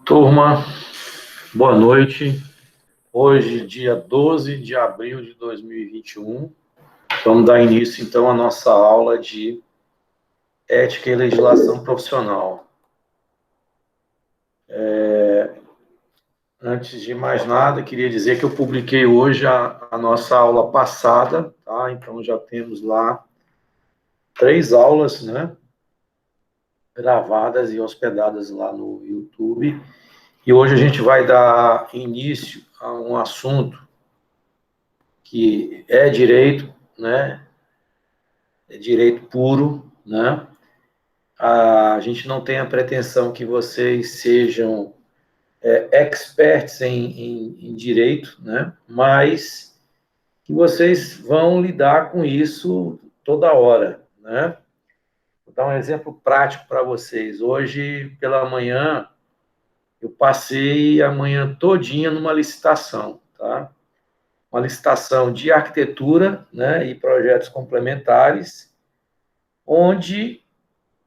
Turma, boa noite. Hoje, dia 12 de abril de 2021, vamos dar início, então, à nossa aula de Ética e Legislação Profissional. Antes de mais nada, queria dizer que eu publiquei hoje a nossa aula passada, tá? Então, já temos lá 3 aulas, né? Gravadas e hospedadas lá no YouTube. E hoje a gente vai dar início a um assunto que é direito, né? É direito puro, né? A gente não tem a pretensão que vocês sejam experts em direito, né? Mas que vocês vão lidar com isso toda hora, né? Vou dar um exemplo prático para vocês. Hoje, pela manhã, eu passei a manhã todinha numa licitação, tá? Uma licitação de arquitetura, né, e projetos complementares, onde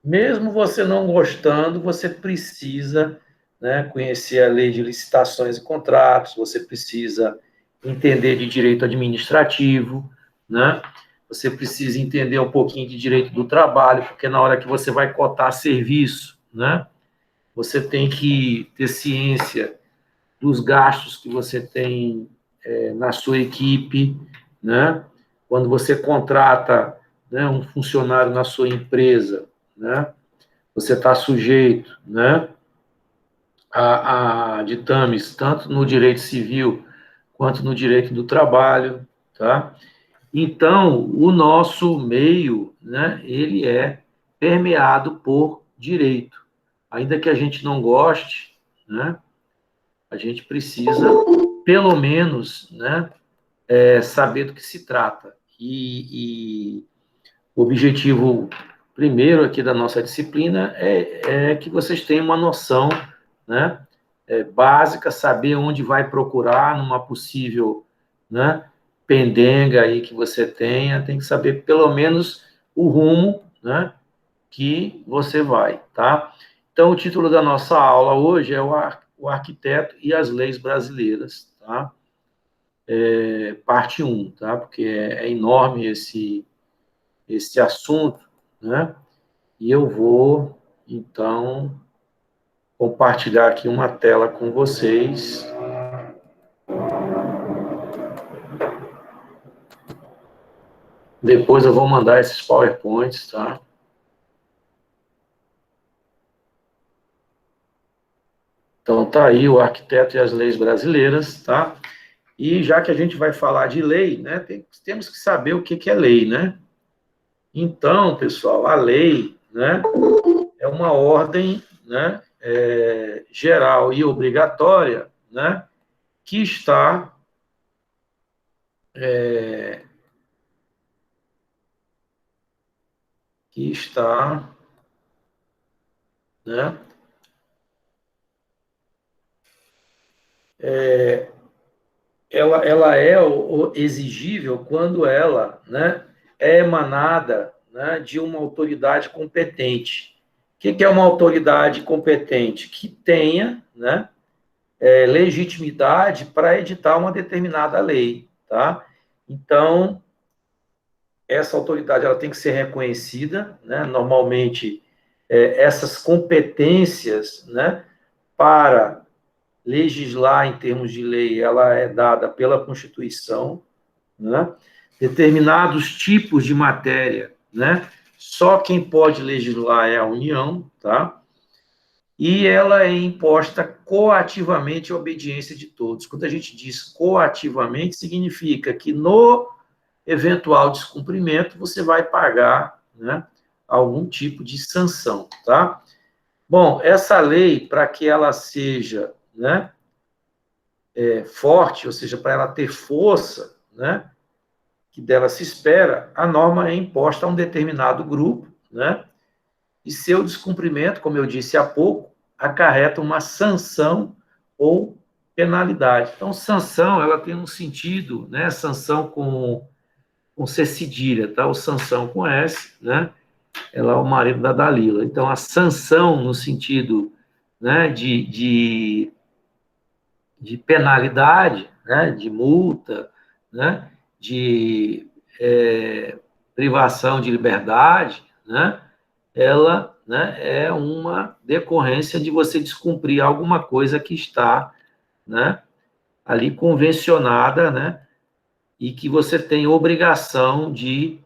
mesmo você não gostando, você precisa, né, conhecer a lei de licitações e contratos, você precisa entender de direito administrativo, né? Você precisa entender um pouquinho de direito do trabalho, porque na hora que você vai cotar serviço, né, você tem que ter ciência dos gastos que você tem na sua equipe, né? Quando você contrata, né, um funcionário na sua empresa, né? Você está sujeito, né, a ditames tanto no direito civil quanto no direito do trabalho, tá? Então, o nosso meio, né, ele é permeado por direito. Ainda que a gente não goste, né, a gente precisa, pelo menos, né, saber do que se trata. E o objetivo primeiro aqui da nossa disciplina é que vocês tenham uma noção, né, básica, saber onde vai procurar numa possível, né, pendenga aí que você tenha, tem que saber pelo menos o rumo, né, que você vai, tá? Então, o título da nossa aula hoje é o arquiteto e as leis brasileiras, tá? Parte 1, tá? Porque é enorme esse assunto, né? E eu vou, então, compartilhar aqui uma tela com vocês. Depois eu vou mandar esses PowerPoints, tá? Então, tá aí o arquiteto e as leis brasileiras, tá? E já que a gente vai falar de lei, né, temos que saber o que é lei, né? Então, pessoal, a lei, né, é uma ordem, né, geral e obrigatória, né, que está que está, né, ela é exigível quando ela, né, é emanada, né, de uma autoridade competente. O que é uma autoridade competente? Que tenha, né, legitimidade para editar uma determinada lei, tá? Então, essa autoridade ela tem que ser reconhecida, né? Normalmente, essas competências, né, para legislar em termos de lei, ela é dada pela Constituição, né? Determinados tipos de matéria, né? Só quem pode legislar é a União, tá? E ela é imposta coativamente à obediência de todos. Quando a gente diz coativamente, significa que no eventual descumprimento você vai pagar, né, algum tipo de sanção, tá? Bom, essa lei, para que ela seja, né, forte, ou seja, para ela ter força, né, que dela se espera, a norma é imposta a um determinado grupo, né, e seu descumprimento, como eu disse há pouco, acarreta uma sanção ou penalidade. Então, sanção, ela tem um sentido, né, sanção com C cedilha, tá? O Sansão com S, né? Ela é o marido da Dalila. Então, a sanção, no sentido né, de penalidade, né, de multa, né, de privação de liberdade, né, ela, né, é uma decorrência de você descumprir alguma coisa que está, né, ali convencionada, né, e que você tem obrigação de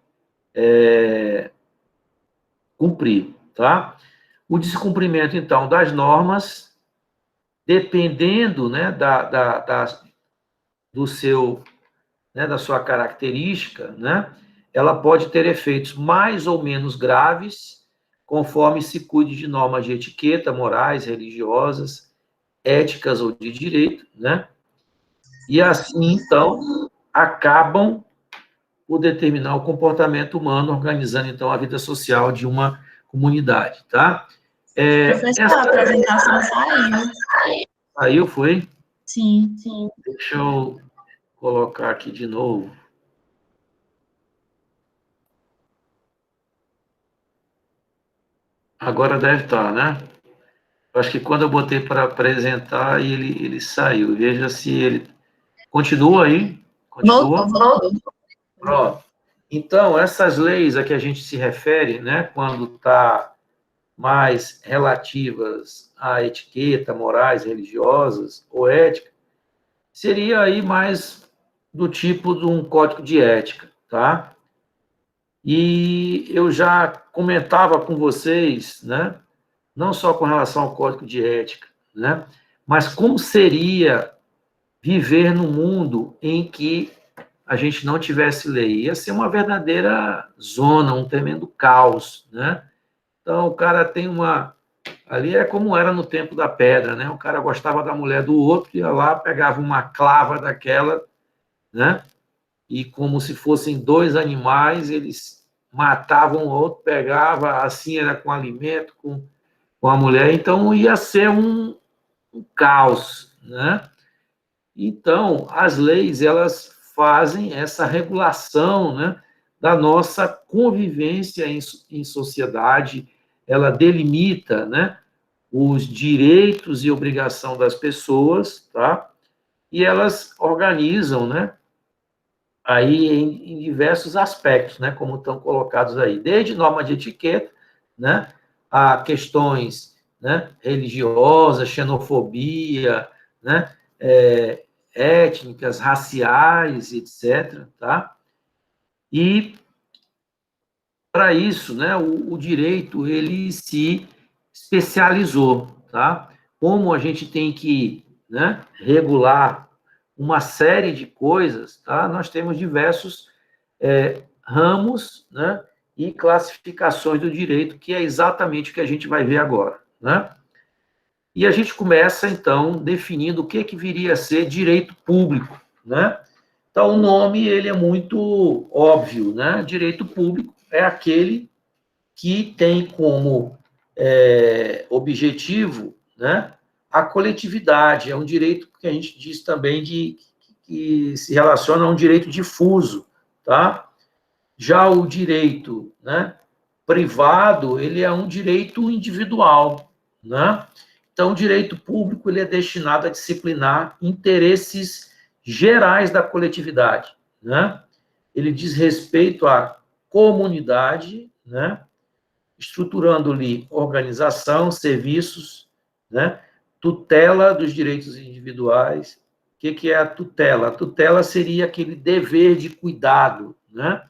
cumprir, tá? O descumprimento, então, das normas, dependendo, né, do seu, né, da sua característica, né, ela pode ter efeitos mais ou menos graves, conforme se cuide de normas de etiqueta, morais, religiosas, éticas ou de direito, né? E assim, então, acabam por determinar o comportamento humano, organizando, então, a vida social de uma comunidade, tá? Professor, a apresentação saiu. Saiu, foi? Sim. Deixa eu colocar aqui de novo. Agora deve estar, né? Eu acho que quando eu botei para apresentar, ele saiu. Veja se ele... Continua aí? Continua? Voltou. Pronto. Então, essas leis a que a gente se refere, né, quando está mais relativas à etiqueta, morais, religiosas ou ética, seria aí mais do tipo de um código de ética, tá? E eu já comentava com vocês, né, não só com relação ao código de ética, né, mas como seria viver num mundo em que a gente não tivesse lei. Ia ser uma verdadeira zona, um tremendo caos, né? Então, o cara tem uma... Ali é como era no tempo da pedra, né? O cara gostava da mulher do outro, ia lá, pegava uma clava daquela, né? E como se fossem dois animais, eles matavam o outro, pegava, assim era com alimento, com a mulher, então ia ser um caos, né? Então, as leis, elas fazem essa regulação, né, da nossa convivência em sociedade, ela delimita, né, os direitos e obrigação das pessoas, tá? E elas organizam, né, aí em diversos aspectos, né, como estão colocados aí, desde norma de etiqueta, né, a questões, né, religiosas, xenofobia, né, étnicas, raciais, etc., tá? E para isso, né, o direito ele se especializou, tá? Como a gente tem que, né, regular uma série de coisas, tá? Nós temos diversos ramos, né, e classificações do direito, que é exatamente o que a gente vai ver agora, né? E a gente começa, então, definindo o que viria a ser direito público, né? Então, o nome, ele é muito óbvio, né? Direito público é aquele que tem como objetivo, né, a coletividade, é um direito que a gente diz também que se relaciona a um direito difuso, tá? Já o direito, né, privado, ele é um direito individual, né? Então, o direito público ele é destinado a disciplinar interesses gerais da coletividade, né? Ele diz respeito à comunidade, né? Estruturando-lhe organização, serviços, né? Tutela dos direitos individuais. O que é a tutela? A tutela seria aquele dever de cuidado, né,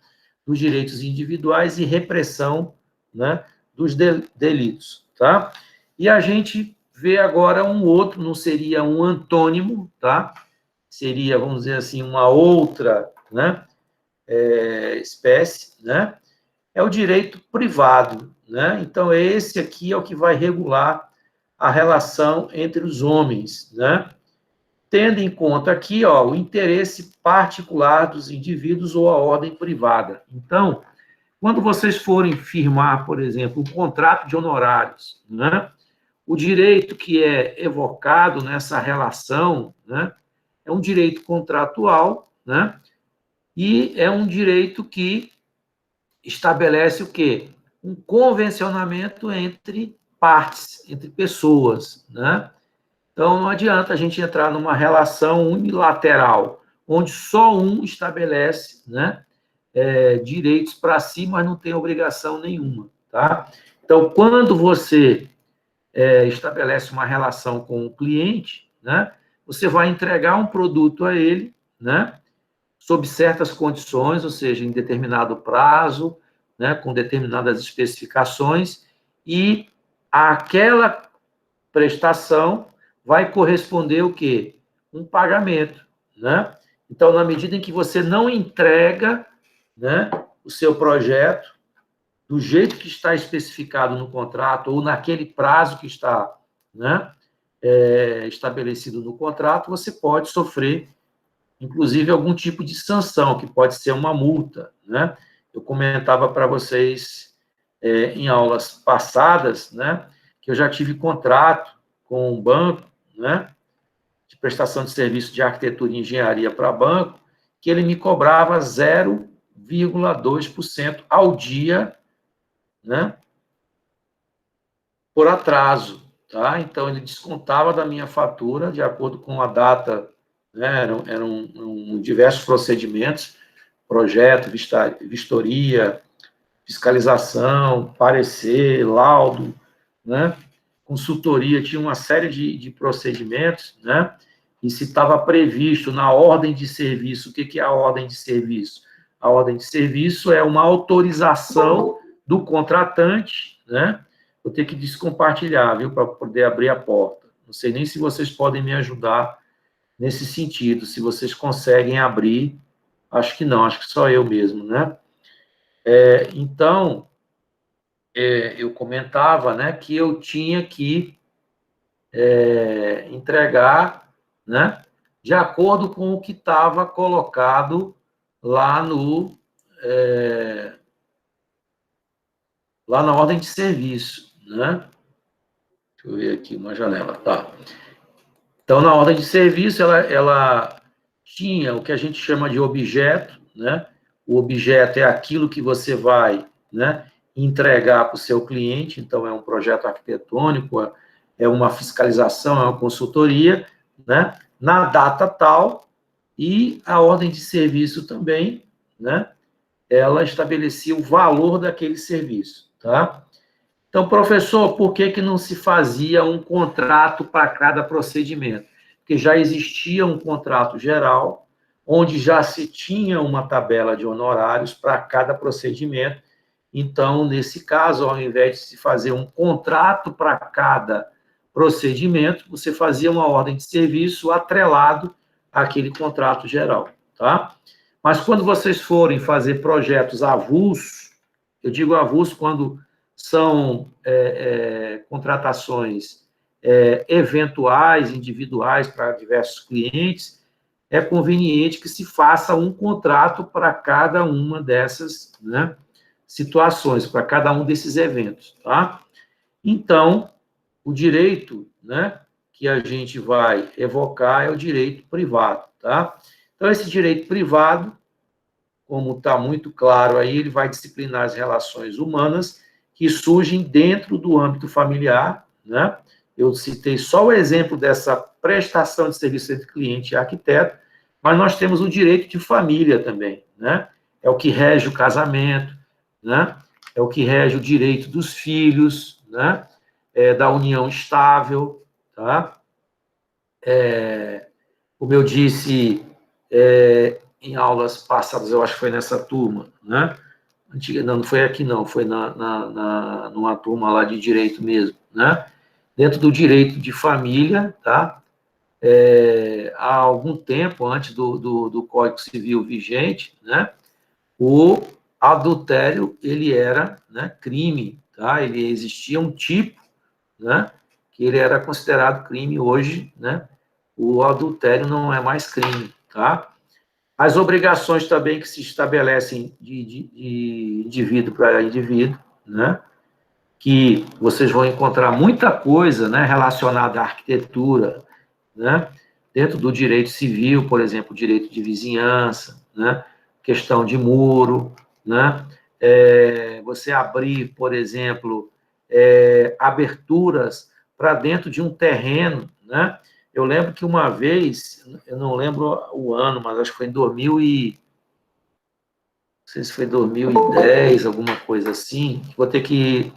dos direitos individuais e repressão, né, dos delitos, tá? E a gente vê agora um outro, não seria um antônimo, tá? Seria, vamos dizer assim, uma outra, né, espécie, né? É o direito privado, né? Então, esse aqui é o que vai regular a relação entre os homens, né? Tendo em conta aqui, ó, o interesse particular dos indivíduos ou a ordem privada. Então, quando vocês forem firmar, por exemplo, um contrato de honorários, né? O direito que é evocado nessa relação, né? É um direito contratual, né? E é um direito que estabelece o quê? Um convencionamento entre partes, entre pessoas, né? Então, não adianta a gente entrar numa relação unilateral, onde só um estabelece, né, direitos para si, mas não tem obrigação nenhuma, tá? Então, quando você estabelece uma relação com o cliente, né, você vai entregar um produto a ele, né, sob certas condições, ou seja, em determinado prazo, né, com determinadas especificações, e aquela prestação vai corresponder o quê? Um pagamento, né? Então, na medida em que você não entrega, né, o seu projeto do jeito que está especificado no contrato ou naquele prazo que está, né, estabelecido no contrato, você pode sofrer, inclusive, algum tipo de sanção, que pode ser uma multa, né? Eu comentava para vocês em aulas passadas, né, que eu já tive contrato com um banco, né, de prestação de serviço de arquitetura e engenharia para banco, que ele me cobrava 0,2% ao dia, né, por atraso, tá? Então, ele descontava da minha fatura, de acordo com a data, né, eram diversos procedimentos, projeto, vistoria, fiscalização, parecer, laudo, né, consultoria, tinha uma série de procedimentos, né, e se estava previsto na ordem de serviço, o que é a ordem de serviço? A ordem de serviço é uma autorização do contratante, né? Vou ter que descompartilhar, viu, para poder abrir a porta. Não sei nem se vocês podem me ajudar nesse sentido, se vocês conseguem abrir, acho que não, acho que só eu mesmo, né? Então, eu comentava, né, que eu tinha que entregar, né, de acordo com o que estava colocado lá lá na ordem de serviço, né? Deixa eu ver aqui uma janela, tá? Então, na ordem de serviço, ela tinha o que a gente chama de objeto, né? O objeto é aquilo que você vai, né, entregar para o seu cliente, então é um projeto arquitetônico, é uma fiscalização, é uma consultoria, né, na data tal, e a ordem de serviço também, né, ela estabelecia o valor daquele serviço, tá? Então, professor, por que não se fazia um contrato para cada procedimento? Porque já existia um contrato geral, onde já se tinha uma tabela de honorários para cada procedimento. Então, nesse caso, ao invés de se fazer um contrato para cada procedimento, você fazia uma ordem de serviço atrelado àquele contrato geral, tá? Mas quando vocês forem fazer projetos avulsos, eu digo avulso quando são contratações eventuais, individuais, para diversos clientes, é conveniente que se faça um contrato para cada uma dessas, né, situações, para cada um desses eventos, tá? Então, o direito, né, que a gente vai evocar é o direito privado, tá? Então, esse direito privado, como está muito claro aí, ele vai disciplinar as relações humanas que surgem dentro do âmbito familiar, né? Eu citei só o exemplo dessa prestação de serviço entre cliente e arquiteto, mas nós temos o direito de família também, né? É o que rege o casamento, né? É o que rege o direito dos filhos, né? Da união estável, tá? Como eu disse em aulas passadas, eu acho que foi nessa turma, né? Não foi aqui não, foi numa turma lá de direito mesmo, né? Dentro do direito de família, tá? Há algum tempo, antes do Código Civil vigente, né? O adultério, ele era, né, crime, tá? Ele existia um tipo, né? Que ele era considerado crime hoje, né? O adultério não é mais crime, tá? As obrigações também que se estabelecem de indivíduo para indivíduo, né? Que vocês vão encontrar muita coisa, né, relacionada à arquitetura, né? Dentro do direito civil, por exemplo, direito de vizinhança, né? Questão de muro, né? Você abrir, por exemplo, aberturas para dentro de um terreno, né? Eu lembro que uma vez, eu não lembro o ano, mas acho que foi em 2000 e... não sei se foi 2010, alguma coisa assim, vou ter que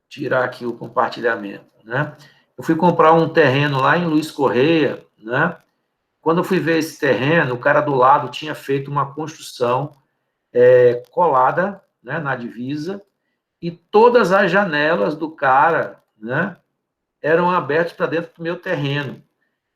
tirar aqui o compartilhamento, né? Eu fui comprar um terreno lá em Luiz Correia, né? Quando eu fui ver esse terreno, o cara do lado tinha feito uma construção colada, né, na divisa, e todas as janelas do cara, né, eram abertas para dentro do meu terreno.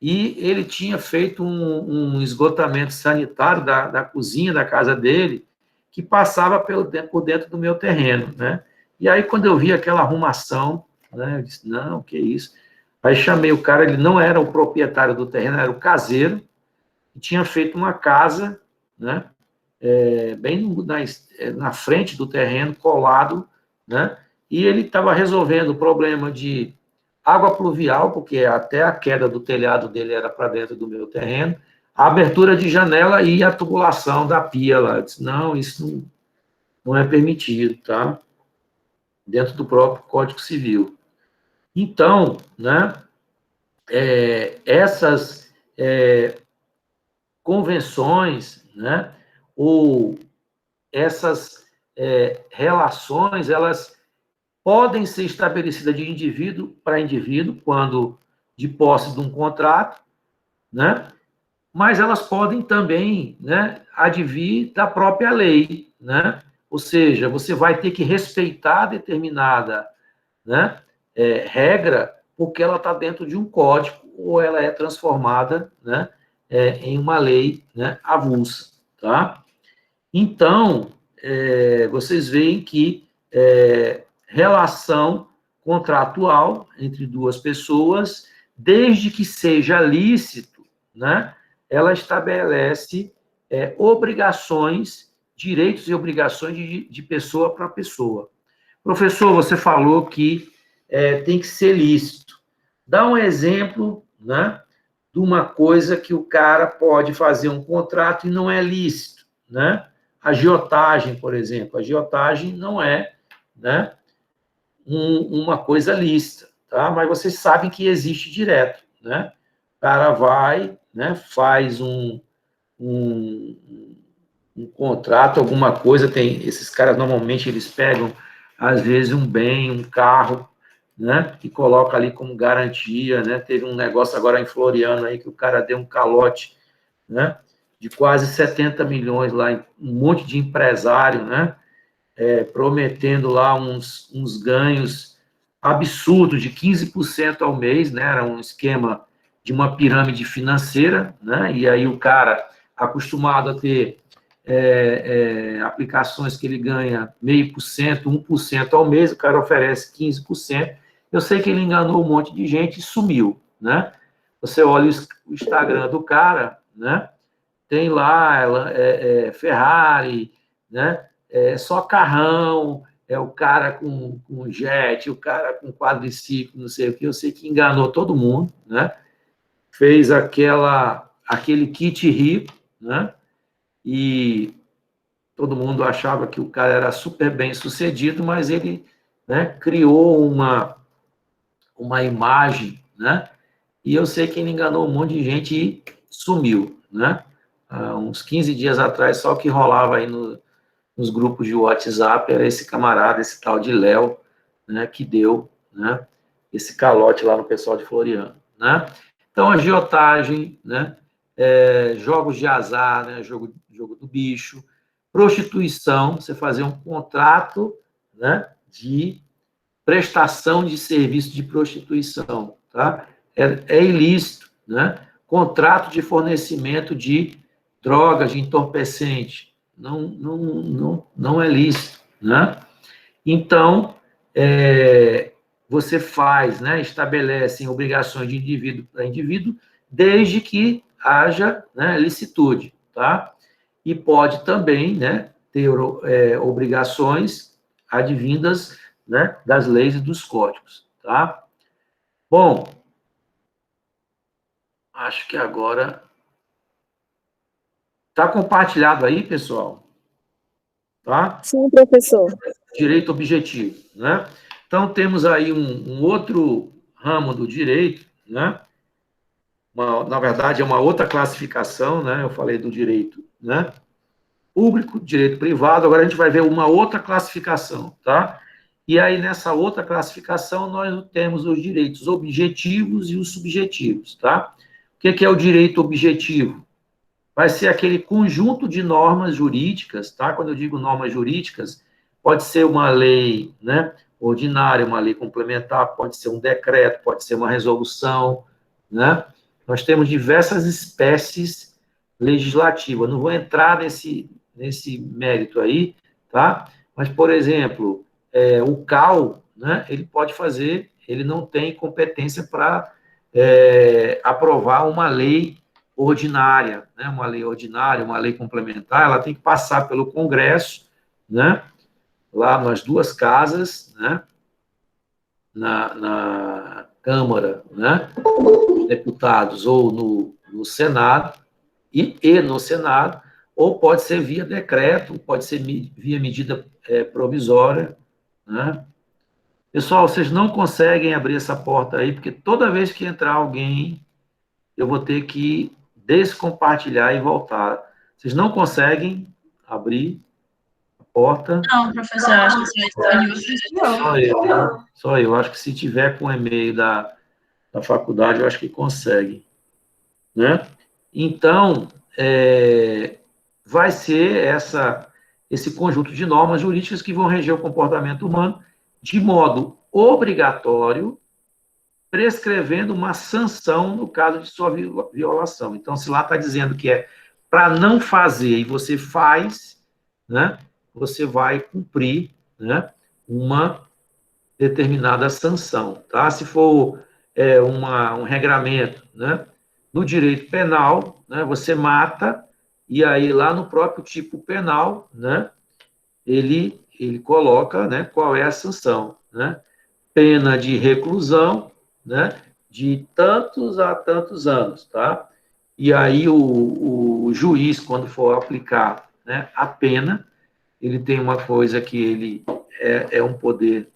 E ele tinha feito um esgotamento sanitário da cozinha da casa dele, que passava por dentro do meu terreno, né? E aí, quando eu vi aquela arrumação, né, eu disse, não, que isso? Aí chamei o cara, ele não era o proprietário do terreno, era o caseiro, que tinha feito uma casa, né, bem na frente do terreno, colado, né? E ele estava resolvendo o problema de água pluvial, porque até a queda do telhado dele era para dentro do meu terreno, a abertura de janela e a tubulação da pia lá. Eu disse, não, isso não é permitido, tá? Dentro do próprio Código Civil. Então, né, essas convenções, né, ou essas relações, elas podem ser estabelecidas de indivíduo para indivíduo, quando de posse de um contrato, né? Mas elas podem também, né, advir da própria lei, né? Ou seja, você vai ter que respeitar determinada, né, regra, porque ela está dentro de um código ou ela é transformada, né, em uma lei, né, avulsa, tá? Então, vocês veem que relação contratual entre duas pessoas, desde que seja lícito, né, ela estabelece obrigações, direitos e obrigações de pessoa para pessoa. Professor, você falou que tem que ser lícito. Dá um exemplo, né, de uma coisa que o cara pode fazer um contrato e não é lícito, né? Agiotagem, por exemplo. Agiotagem não é, né, uma coisa lícita, tá? Mas vocês sabem que existe direto, né? O cara vai, né, faz um, um contrato, alguma coisa, tem esses caras normalmente eles pegam às vezes um bem, um carro, né, e coloca ali como garantia, né? Teve um negócio agora em Floriano aí que o cara deu um calote, né, de quase 70 milhões lá, um monte de empresário, né, prometendo lá uns ganhos absurdos de 15% ao mês, né? Era um esquema de uma pirâmide financeira, né? E aí o cara acostumado a ter aplicações que ele ganha 0,5%, 1% ao mês, o cara oferece 15%. Eu sei que ele enganou um monte de gente e sumiu, né? Você olha o Instagram do cara, né? Tem lá Ferrari, né? Só carrão, o cara com jet, o cara com quadriciclo, não sei o que. Eu sei que enganou todo mundo, né? Fez aquele kit rico, né? E todo mundo achava que o cara era super bem sucedido, mas ele, né, criou uma imagem, né? E eu sei que ele enganou um monte de gente e sumiu, né? Há uns 15 dias atrás, só o que rolava aí nos grupos de WhatsApp era esse camarada, esse tal de Léo, né, que deu, né, esse calote lá no pessoal de Floriano, né? Então, agiotagem, né, jogos de azar, né, jogo do bicho, prostituição, você fazer um contrato, né, de prestação de serviço de prostituição, tá? É ilícito, né? Contrato de fornecimento de drogas, de entorpecente, não é lícito, né? Então, você faz, né, estabelece obrigações de indivíduo para indivíduo, desde que haja, né, licitude, tá? E pode também, né, ter obrigações advindas, né, das leis e dos códigos, tá? Bom, acho que agora está compartilhado aí, pessoal. tá? Sim, professor. Direito objetivo, né? Então, temos aí um outro ramo do direito, né? Na verdade, é uma outra classificação, né? Eu falei do direito, né? Público, direito privado, agora a gente vai ver uma outra classificação, tá? E aí, nessa outra classificação, nós temos os direitos objetivos e os subjetivos, tá? O que é o direito objetivo? Vai ser aquele conjunto de normas jurídicas, tá? Quando eu digo normas jurídicas, pode ser uma lei, né, ordinária, uma lei complementar, pode ser um decreto, pode ser uma resolução, né? Nós temos diversas espécies legislativas. Não vou entrar nesse mérito aí, tá? Mas, por exemplo, o CAL, né, ele pode fazer, ele não tem competência para aprovar uma lei ordinária, né, uma lei ordinária, uma lei complementar, ela tem que passar pelo Congresso, né, lá nas duas casas, né, na Câmara, né, dos Deputados ou no Senado, e no Senado, ou pode ser via decreto, pode ser via medida provisória, né. Pessoal, vocês não conseguem abrir essa porta aí, porque toda vez que entrar alguém, eu vou ter que descompartilhar e voltar. Vocês não conseguem abrir a porta? Não, professor, acho que você vai disponível. Só eu, né? Só eu. Acho que se tiver com o e-mail da faculdade, eu acho que consegue, né? Então, vai ser esse conjunto de normas jurídicas que vão reger o comportamento humano de modo obrigatório, prescrevendo uma sanção no caso de sua violação. Então, se lá está dizendo que é para não fazer e você faz, né, você vai cumprir, né, uma determinada sanção. Tá? Se for um regramento, né, no direito penal, né, você mata, e aí lá no próprio tipo penal, né, ele coloca, né, qual é a sanção, né? Pena de reclusão, né, de tantos a tantos anos, tá? E aí o juiz, quando for aplicar, né, a pena, ele tem uma coisa que ele um poder,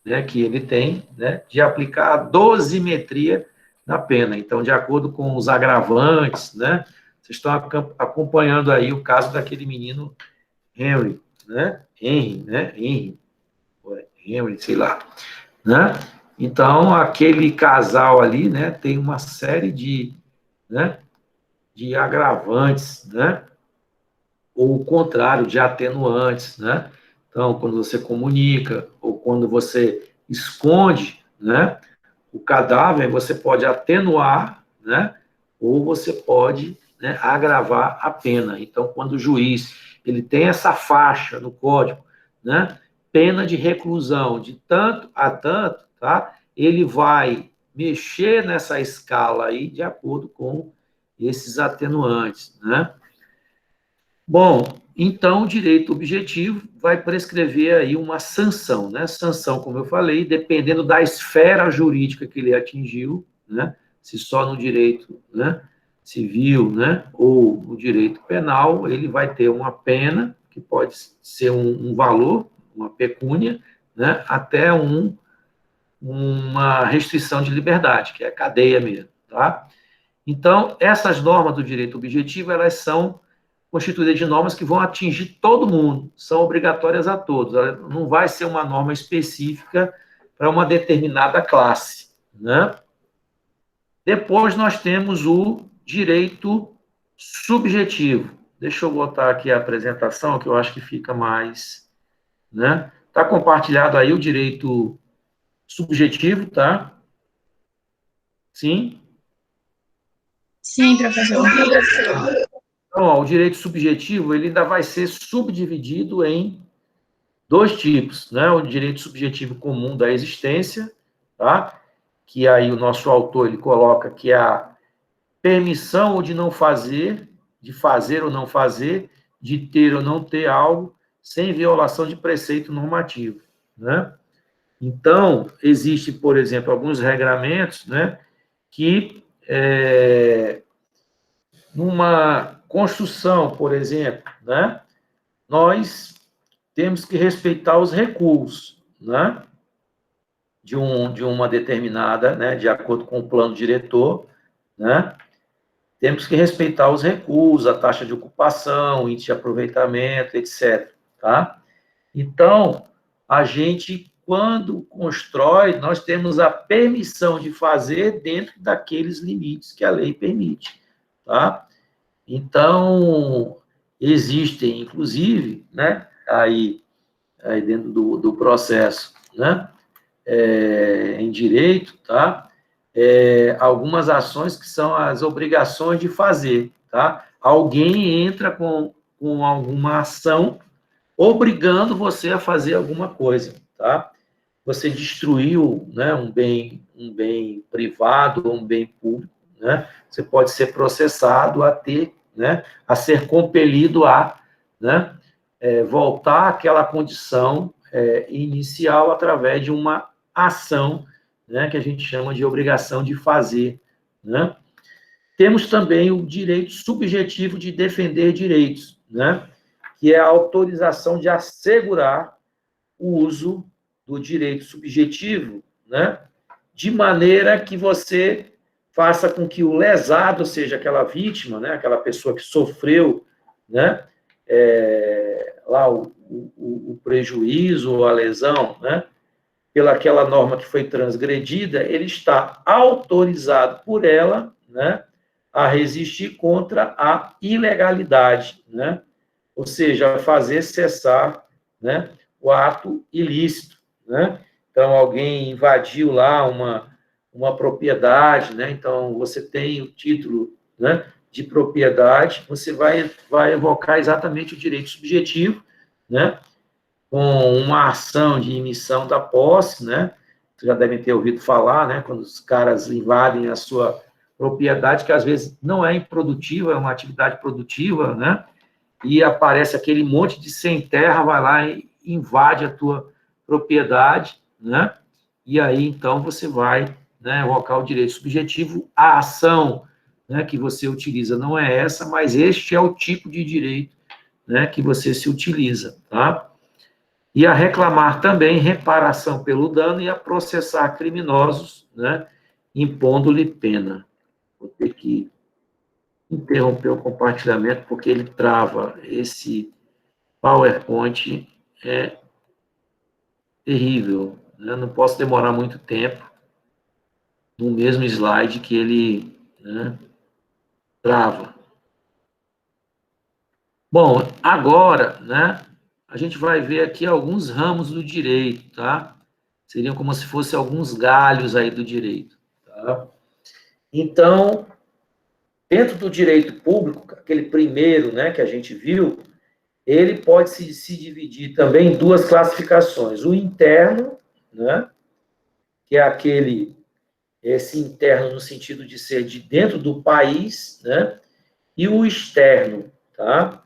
né, que ele tem, né, de aplicar a dosimetria da pena. Então, de acordo com os agravantes, né, vocês estão acompanhando aí o caso daquele menino Henry, né, Henry, sei lá, né? Então, aquele casal ali, né, tem uma série né, de agravantes, né, ou o contrário, de atenuantes, né? Então, quando você comunica, ou quando você esconde, né, o cadáver, você pode atenuar, né, ou você pode, né, agravar a pena. Então, quando o juiz ele tem essa faixa no código, né, pena de reclusão de tanto a tanto, tá? Ele vai mexer nessa escala aí de acordo com esses atenuantes, né? Bom, então o direito objetivo vai prescrever aí uma sanção, né? Sanção, como eu falei, dependendo da esfera jurídica que ele atingiu, né? Se só no direito, né, civil, né, ou no direito penal, ele vai ter uma pena, que pode ser um valor, uma pecúnia, né, até uma restrição de liberdade, que é a cadeia mesmo, tá? Então, essas normas do direito objetivo, elas são constituídas de normas que vão atingir todo mundo, são obrigatórias a todos. Ela não vai ser uma norma específica para uma determinada classe, né? Depois nós temos o direito subjetivo. Deixa eu botar aqui a apresentação, que eu acho que fica mais, né? Está compartilhado aí o direito subjetivo, tá? Sim? Sim, professor. Então, ó, o direito subjetivo ele ainda vai ser subdividido em dois tipos, né? O direito subjetivo comum da existência, tá? Que aí o nosso autor ele coloca que é a permissão ou de não fazer, de fazer ou não fazer, de ter ou não ter algo, sem violação de preceito normativo, né? Então, existe, por exemplo, alguns regramentos, né, que numa construção, por exemplo, né, nós temos que respeitar os recuos, né? De uma determinada, né? De acordo com o plano diretor, né? Temos que respeitar os recuos, a taxa de ocupação, índice de aproveitamento, etc. Tá? Então, a gente, quando constrói, nós temos a permissão de fazer dentro daqueles limites que a lei permite. Tá? Então, existem, inclusive, né, aí dentro do processo, né, em direito, tá? Algumas ações que são as obrigações de fazer, tá? Alguém entra com alguma ação obrigando você a fazer alguma coisa, tá? Você destruiu, né, um bem privado ou um bem público, né? Você pode ser processado a ter, né, a ser compelido a, né, voltar àquela condição inicial através de uma ação, né, que a gente chama de obrigação de fazer, né? Temos também o direito subjetivo de defender direitos, né, que é a autorização de assegurar o uso do direito subjetivo, né, de maneira que você faça com que o lesado, ou seja, aquela vítima, né, aquela pessoa que sofreu, né, lá o prejuízo ou a lesão, né, pelaquela norma que foi transgredida, ele está autorizado por ela, né, a resistir contra a ilegalidade, né, ou seja, fazer cessar, né, o ato ilícito, né. Então, alguém invadiu lá uma propriedade, né, então você tem o título, né, de propriedade, você vai evocar exatamente o direito subjetivo, né, com uma ação de emissão da posse, né? Vocês já devem ter ouvido falar, né? Quando os caras invadem a sua propriedade, que às vezes não é improdutiva, é uma atividade produtiva, né? E aparece aquele monte de sem terra, vai lá e invade a tua propriedade, né? E aí, então, você vai, né, evocar o direito subjetivo. A ação, né, que você utiliza não é essa, mas este é o tipo de direito, né, que você se utiliza, tá? E a reclamar também reparação pelo dano e a processar criminosos, né, impondo-lhe pena. Vou ter que interromper o compartilhamento, porque ele trava. Esse PowerPoint é terrível, né? Não posso demorar muito tempo no mesmo slide que ele, né, trava. Bom, agora, né, a gente vai ver aqui alguns ramos do direito, tá? Seriam como se fossem alguns galhos aí do direito, tá? Então, dentro do direito público, aquele primeiro, né, que a gente viu, ele pode se dividir também em duas classificações. O interno, né, que é esse interno no sentido de ser de dentro do país, né, e o externo, tá?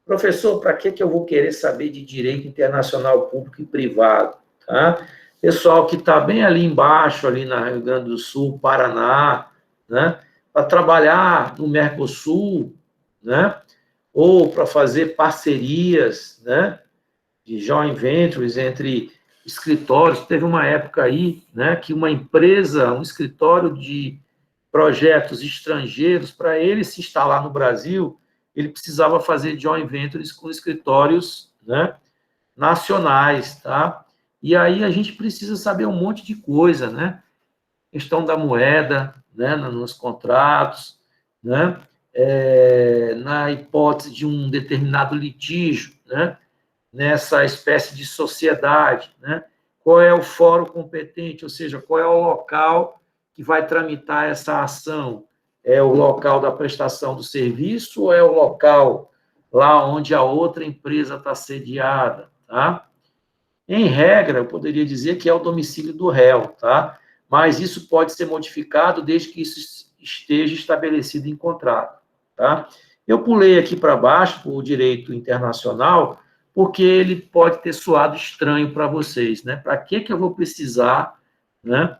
Professor, para que eu vou querer saber de direito internacional público e privado, tá? Pessoal que está bem ali embaixo, ali na Rio Grande do Sul, Paraná, né? Para trabalhar no Mercosul, né? Ou para fazer parcerias, né? De joint ventures entre escritórios. Teve uma época aí, né? Que uma empresa, um escritório de projetos estrangeiros, para ele se instalar no Brasil, ele precisava fazer joint ventures com escritórios, né, nacionais, tá? E aí a gente precisa saber um monte de coisa, né? Questão da moeda, né, nos contratos, né? Na hipótese de um determinado litígio, né? Nessa espécie de sociedade, né? Qual é o fórum competente, ou seja, qual é o local que vai tramitar essa ação? É o local da prestação do serviço ou é o local lá onde a outra empresa está sediada, tá? Em regra, eu poderia dizer que é o domicílio do réu, tá? Mas isso pode ser modificado desde que isso esteja estabelecido em contrato, tá? Eu pulei aqui para baixo o direito internacional, porque ele pode ter soado estranho para vocês, né? Para que eu vou precisar, né,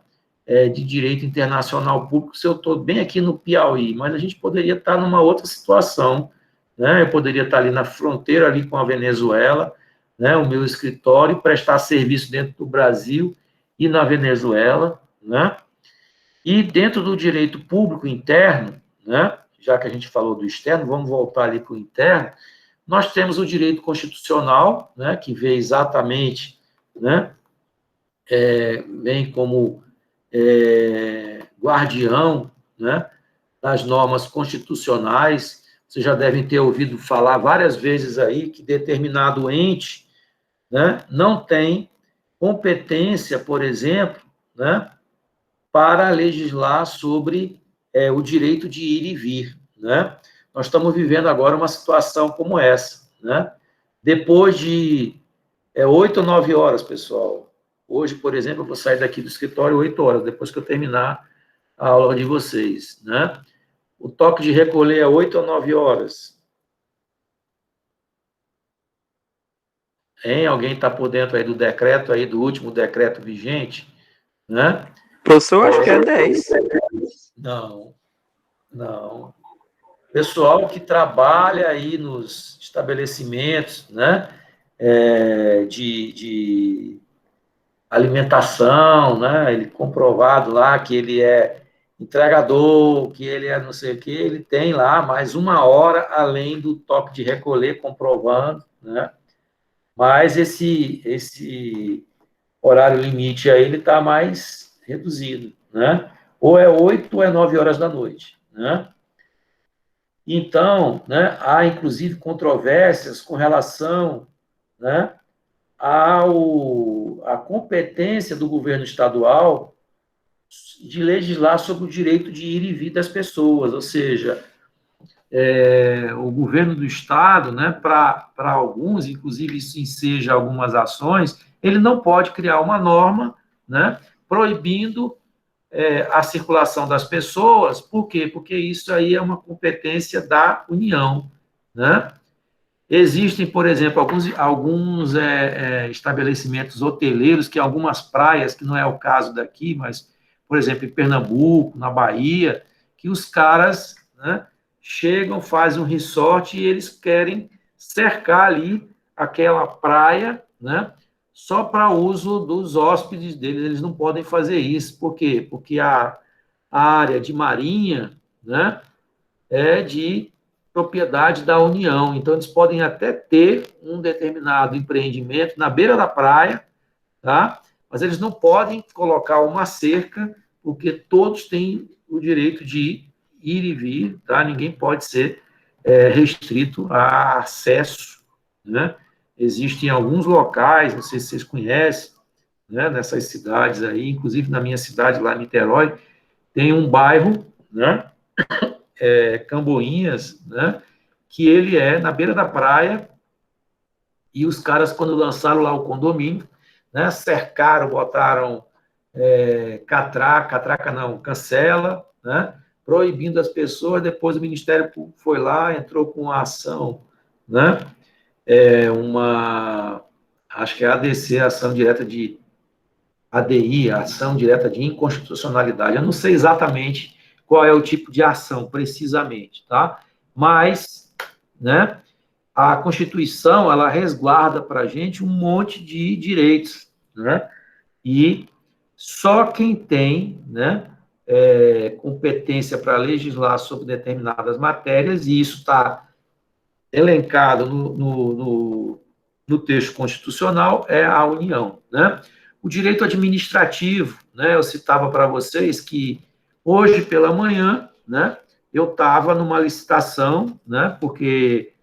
de direito internacional público se eu estou bem aqui no Piauí? Mas a gente poderia estar numa outra situação, né? Eu poderia estar ali na fronteira ali com a Venezuela, né, o meu escritório, prestar serviço dentro do Brasil e na Venezuela, né? E dentro do direito público interno, né, já que a gente falou do externo, vamos voltar ali para o interno, nós temos o direito constitucional, né, que vê exatamente, né, vem como guardião, né, das normas constitucionais. Vocês já devem ter ouvido falar várias vezes aí que determinado ente, né, não tem competência, por exemplo, né, para legislar sobre o direito de ir e vir, né? Nós estamos vivendo agora uma situação como essa, né? Depois de 8 ou 9 horas, pessoal. Hoje, por exemplo, eu vou sair daqui do escritório 8 horas, depois que eu terminar a aula de vocês, né? O toque de recolher é 8 ou 9 horas. Hein? Alguém está por dentro aí do decreto, aí do último decreto vigente, né? Professor, acho que é 10. Não, não. Pessoal que trabalha aí nos estabelecimentos, né, de alimentação, né, ele comprovado lá que ele é entregador, que ele é não sei o que, ele tem lá mais 1 hora além do toque de recolher, comprovando, né, mas esse horário limite aí, ele está mais reduzido, né, ou é 8 ou é 9 horas da noite, né. Então, né, há inclusive controvérsias com relação, né, à competência do governo estadual de legislar sobre o direito de ir e vir das pessoas, ou seja, o governo do estado, né, para alguns, inclusive isso enseja algumas ações, ele não pode criar uma norma, né, proibindo a circulação das pessoas. Por quê? Porque isso aí é uma competência da União, né? Existem, por exemplo, alguns estabelecimentos hoteleiros, que algumas praias, que não é o caso daqui, mas, por exemplo, em Pernambuco, na Bahia, que os caras, né, chegam, fazem um resort e eles querem cercar ali aquela praia, né, só para uso dos hóspedes deles. Eles não podem fazer isso. Por quê? Porque a área de marinha, né, é de propriedade da União. Então, eles podem até ter um determinado empreendimento na beira da praia, tá? Mas eles não podem colocar uma cerca, porque todos têm o direito de ir e vir, tá? Ninguém pode ser restrito a acesso, né? Existem alguns locais, não sei se vocês conhecem, né, nessas cidades aí, inclusive na minha cidade, lá em Niterói, tem um bairro, né, Camboinhas, né, que ele é na beira da praia, e os caras, quando lançaram lá o condomínio, né, cercaram, botaram catraca não, cancela, né, proibindo as pessoas. Depois o Ministério Público foi lá, entrou com uma ação, né, acho que é ADC, ação direta de ADI, ação direta de inconstitucionalidade. Eu não sei exatamente qual é o tipo de ação, precisamente, tá? Mas, né, a Constituição, ela resguarda para a gente um monte de direitos, né? E só quem tem, né, competência para legislar sobre determinadas matérias, e isso está elencado no texto constitucional, é a União, né? O direito administrativo, né? Eu citava para vocês que hoje pela manhã, né, eu estava numa licitação, né, porque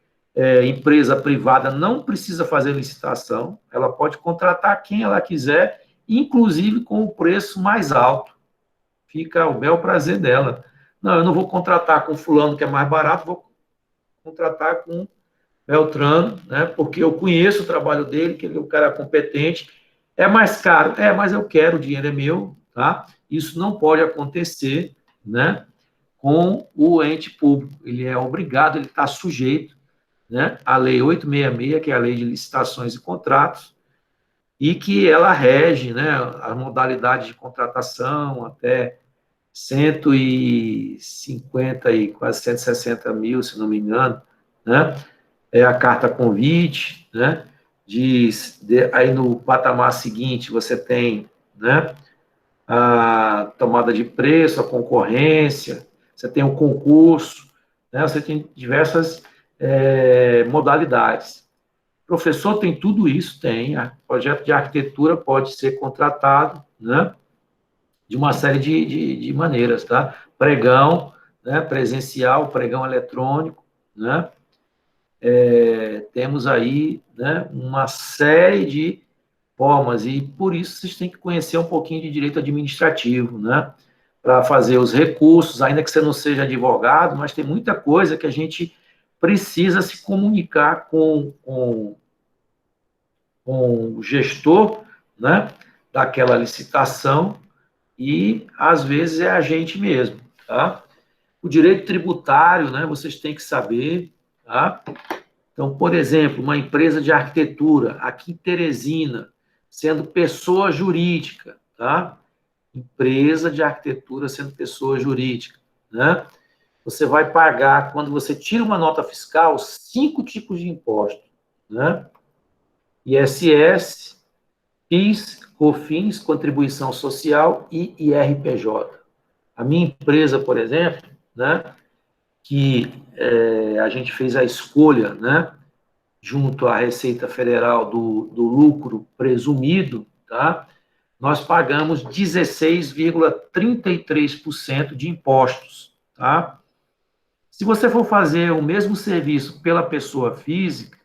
empresa privada não precisa fazer licitação, ela pode contratar quem ela quiser, inclusive com o preço mais alto. Fica ao bel prazer dela. Não, eu não vou contratar com fulano que é mais barato, vou contratar com Beltrano, né, porque eu conheço o trabalho dele, que ele é um cara competente. É mais caro? Mas eu quero, o dinheiro é meu, tá? Isso não pode acontecer, né, com o ente público. Ele é obrigado, ele está sujeito, né, à Lei 866, que é a Lei de Licitações e Contratos, e que ela rege, né, a modalidade de contratação até 150 e quase 160 mil, se não me engano, né? É a carta convite, né? Aí no patamar seguinte você tem, né, a tomada de preço, a concorrência, você tem o concurso, né, você tem diversas modalidades. O professor tem tudo isso, tem. Projeto de arquitetura pode ser contratado, né, de uma série de maneiras, tá? Pregão, né, presencial, pregão eletrônico, né? Temos aí, né, uma série de formas, e por isso vocês têm que conhecer um pouquinho de direito administrativo, né? Para fazer os recursos, ainda que você não seja advogado, mas tem muita coisa que a gente precisa se comunicar com o gestor, né, daquela licitação, e às vezes é a gente mesmo, tá? O direito tributário, né, vocês têm que saber, tá? Então, por exemplo, uma empresa de arquitetura, aqui em Teresina, sendo pessoa jurídica, tá? Empresa de arquitetura sendo pessoa jurídica, né? Você vai pagar, quando você tira uma nota fiscal, 5 tipos de impostos, né? ISS, PIS, COFINS, contribuição social e IRPJ. A minha empresa, por exemplo, né, que a gente fez a escolha, né, junto à Receita Federal do lucro presumido, tá? Nós pagamos 16,33% de impostos, tá? Se você for fazer o mesmo serviço pela pessoa física,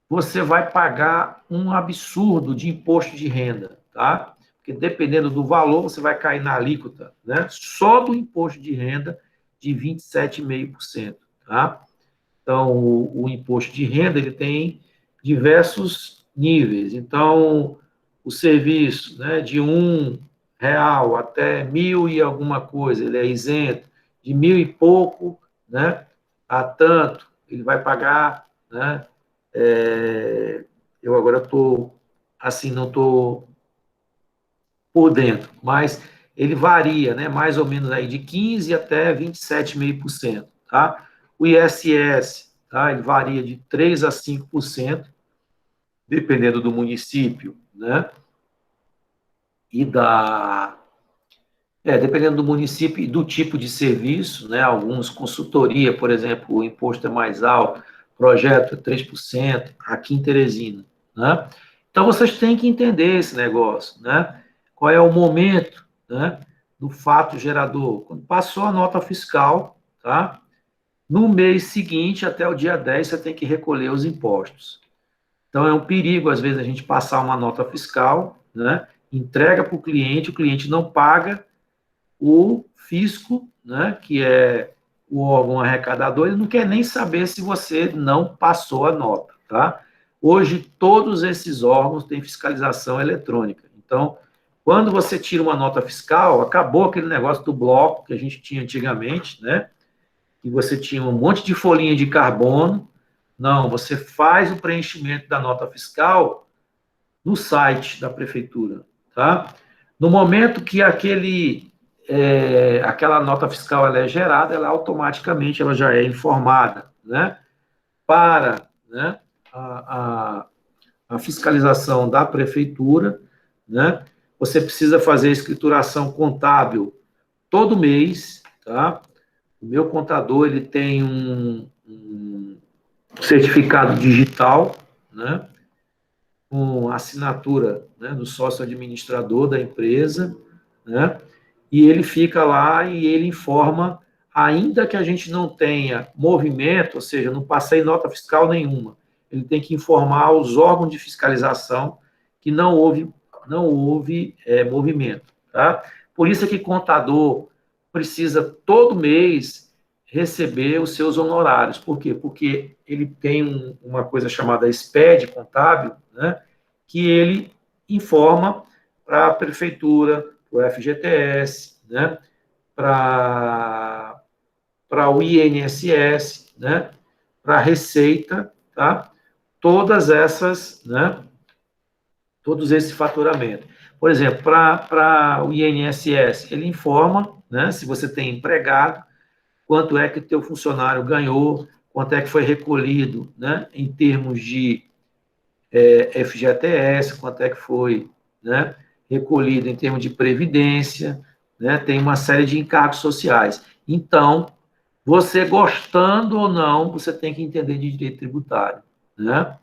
você vai pagar um absurdo de imposto de renda, tá? Porque dependendo do valor, você vai cair na alíquota, né? Só do imposto de renda de 27,5%, tá? Então, o imposto de renda, ele tem diversos níveis. Então, o serviço, né, de R$ 1 até 1.000 e alguma coisa, ele é isento. De 1.000 e pouco, né, a tanto, ele vai pagar, né, eu agora estou, assim, não estou por dentro, mas ele varia, né, mais ou menos aí de 15% até 27,5%, tá? O ISS, tá, ele varia de 3% a 5%, dependendo do município, né, dependendo do município e do tipo de serviço, né, alguns, consultoria, por exemplo, o imposto é mais alto, projeto é 3%, aqui em Teresina, né? Então, vocês têm que entender esse negócio, né? Qual é o momento, né, do fato gerador. Quando passou a nota fiscal, tá? No mês seguinte, até o dia 10, você tem que recolher os impostos. Então, é um perigo, às vezes, a gente passar uma nota fiscal, né, entrega para o cliente não paga, o fisco, né, que é o órgão arrecadador, ele não quer nem saber se você não passou a nota, tá? Hoje, todos esses órgãos têm fiscalização eletrônica. Então, quando você tira uma nota fiscal, acabou aquele negócio do bloco que a gente tinha antigamente, né? Que você tinha um monte de folhinha de carbono. Não, você faz o preenchimento da nota fiscal no site da prefeitura, tá? No momento que aquela nota fiscal ela é gerada, ela automaticamente ela já é informada, né? Para, né, a fiscalização da prefeitura, né? Você precisa fazer a escrituração contábil todo mês, tá? O meu contador, ele tem um certificado digital, né? Com assinatura, né, do sócio administrador da empresa, né? E ele fica lá e ele informa, ainda que a gente não tenha movimento, ou seja, não passei nota fiscal nenhuma, ele tem que informar os órgãos de fiscalização que não houve movimento, tá? Por isso é que contador precisa todo mês receber os seus honorários. Por quê? Porque ele tem uma coisa chamada SPED contábil, né, que ele informa para a prefeitura, para o FGTS, né, para o INSS, né, para a Receita, tá? Todas essas, né, todos esse faturamento. Por exemplo, para o INSS, ele informa, né, se você tem empregado, quanto é que o teu funcionário ganhou, quanto é que foi recolhido, né, em termos de FGTS, quanto é que foi, né, recolhido em termos de previdência, né, tem uma série de encargos sociais. Então, você gostando ou não, você tem que entender de direito tributário, né?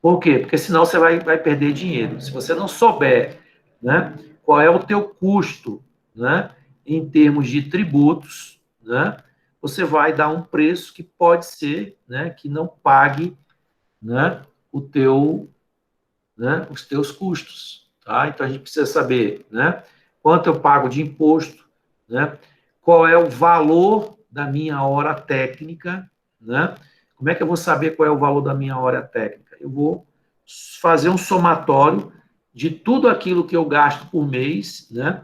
Por quê? Porque senão você vai perder dinheiro. Se você não souber, né, qual é o teu custo, né, em termos de tributos, né, você vai dar um preço que pode ser, né, que não pague, né, o teu, né, os teus custos, tá? Então a gente precisa saber, né, quanto eu pago de imposto, né, qual é o valor da minha hora técnica, né? Como é que eu vou saber qual é o valor da minha hora técnica? Eu vou fazer um somatório de tudo aquilo que eu gasto por mês, né,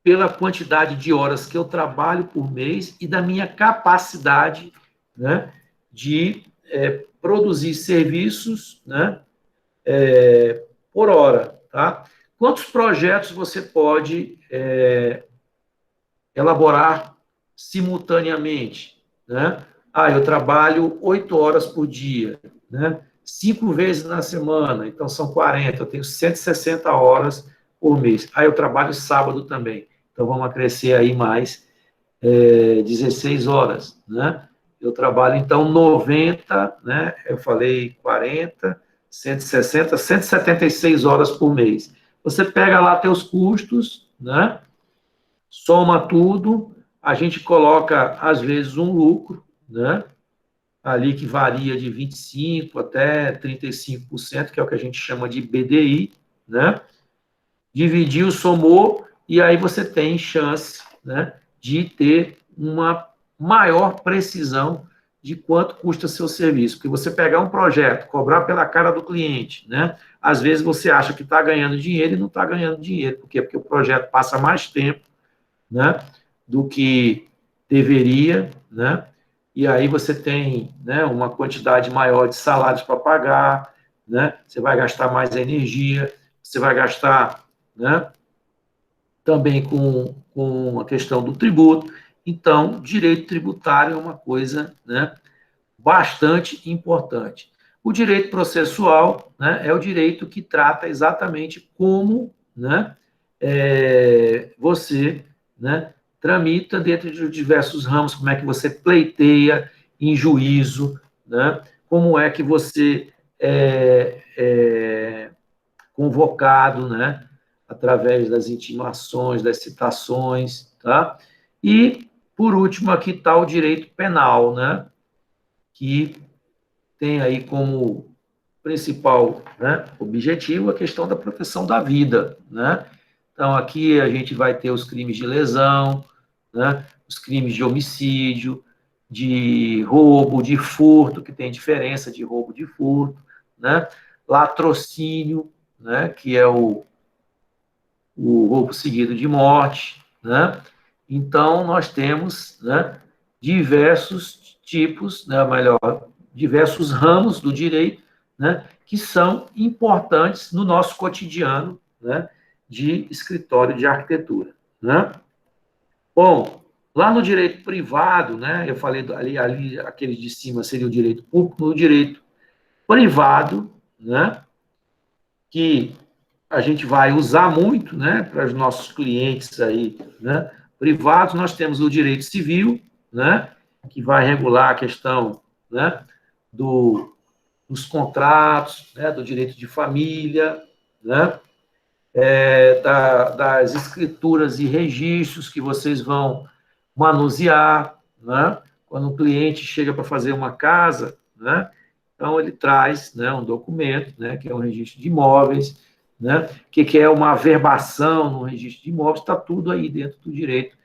pela quantidade de horas que eu trabalho por mês e da minha capacidade, né, de produzir serviços, né, por hora, tá? Quantos projetos você pode elaborar simultaneamente, né? Eu trabalho 8 horas por dia, né? 5 vezes na semana, então são 40, eu tenho 160 horas por mês. Eu trabalho sábado também, então vamos acrescer aí mais 16 horas, né? Eu trabalho, então, 90, né? Eu falei 40, 160, 176 horas por mês. Você pega lá teus custos, né? Soma tudo, a gente coloca, às vezes, um lucro, né? Ali que varia de 25% até 35%, que é o que a gente chama de BDI, né? Dividiu, somou, e aí você tem chance, né, de ter uma maior precisão de quanto custa seu serviço. Porque você pegar um projeto, cobrar pela cara do cliente, né? Às vezes você acha que está ganhando dinheiro e não está ganhando dinheiro. Por quê? Porque o projeto passa mais tempo, né, do que deveria, né? E aí você tem, né, uma quantidade maior de salários para pagar, né? Você vai gastar mais energia, você vai gastar, né, também com a questão do tributo. Então, direito tributário é uma coisa, né, bastante importante. O direito processual, né, é o direito que trata exatamente como, né, você, né, tramita dentro de diversos ramos, como é que você pleiteia em juízo, né, como é que você é convocado, né, através das intimações, das citações, tá? E, por último, aqui está o direito penal, né, que tem aí como principal, né, objetivo a questão da proteção da vida, né? Então, aqui a gente vai ter os crimes de lesão, né, os crimes de homicídio, de roubo, de furto, que tem diferença de roubo de furto, né? Latrocínio, né, que é o roubo seguido de morte, né? Então, nós temos, né, diversos tipos, né, melhor, diversos ramos do direito, né, que são importantes no nosso cotidiano, né, de escritório de arquitetura, né? Bom, lá no direito privado, né, eu falei ali aquele de cima seria o direito público, no direito privado, né, que a gente vai usar muito, né, para os nossos clientes aí, né, privados, nós temos o direito civil, né, que vai regular a questão, né, dos contratos, né, do direito de família, né, das escrituras e registros que vocês vão manusear, né, quando o cliente chega para fazer uma casa, né, então ele traz, né, um documento, né, que é um registro de imóveis, né, que é uma averbação no registro de imóveis, está tudo aí dentro do direito,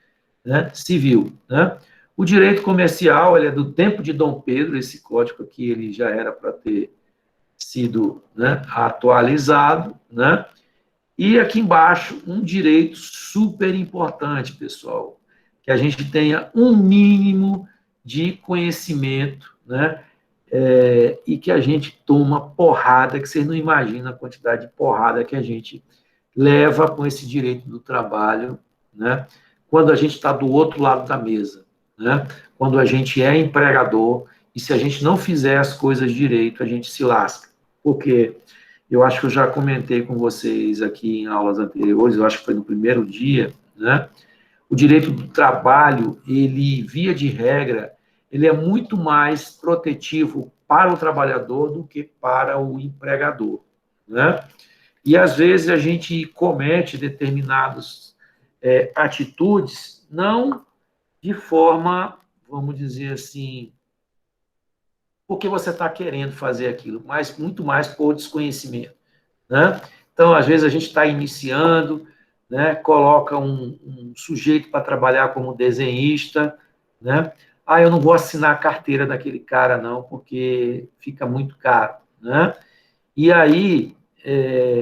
né, civil, né. O direito comercial, ele é do tempo de Dom Pedro, esse código aqui ele já era para ter sido, né, atualizado, né. E aqui embaixo, um direito super importante, pessoal, que a gente tenha um mínimo de conhecimento, né, e que a gente toma porrada, que vocês não imaginam a quantidade de porrada que a gente leva com esse direito do trabalho, né, quando a gente está do outro lado da mesa, né, quando a gente é empregador, e se a gente não fizer as coisas direito, a gente se lasca. porque eu acho que eu já comentei com vocês aqui em aulas anteriores, eu acho que foi no primeiro dia, né? O direito do trabalho, ele, via de regra, ele é muito mais protetivo para o trabalhador do que para o empregador, né? E, às vezes, a gente comete determinadas atitudes, não de forma, vamos dizer assim, porque você está querendo fazer aquilo, mas muito mais por desconhecimento, né? Então, às vezes, a gente está iniciando, né? Coloca um sujeito para trabalhar como desenhista, né? Ah, eu não vou assinar a carteira daquele cara, não, porque fica muito caro, né? E aí,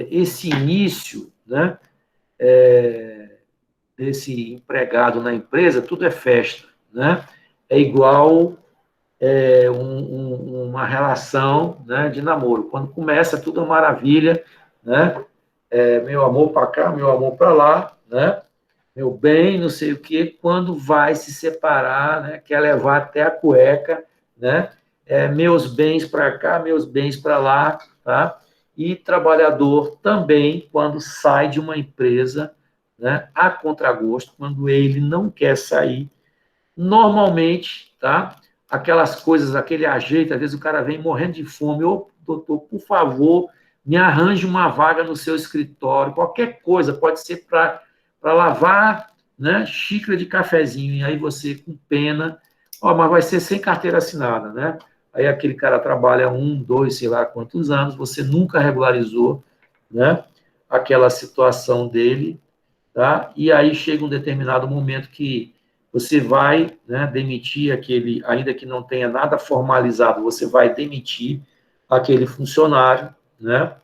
esse início, né, desse empregado na empresa, tudo é festa, né? É igual uma relação, né, de namoro. Quando começa, tudo é maravilha, né? Meu amor para cá, meu amor para lá, né? Meu bem, não sei o quê. Quando vai se separar, né? Quer levar até a cueca, né? Meus bens para cá, meus bens para lá, tá? E trabalhador também, quando sai de uma empresa, né, a contragosto, quando ele não quer sair, normalmente, tá? Aquelas coisas, aquele ajeito, às vezes o cara vem morrendo de fome, ô, doutor, por favor, me arranje uma vaga no seu escritório, qualquer coisa, pode ser para lavar, né, xícara de cafezinho, e aí você, com pena, ó, mas vai ser sem carteira assinada, né? Aí aquele cara trabalha 1, 2, sei lá quantos anos, você nunca regularizou, né, aquela situação dele, tá? E aí chega um determinado momento que você vai, né, demitir aquele, ainda que não tenha nada formalizado, você vai demitir aquele funcionário, né?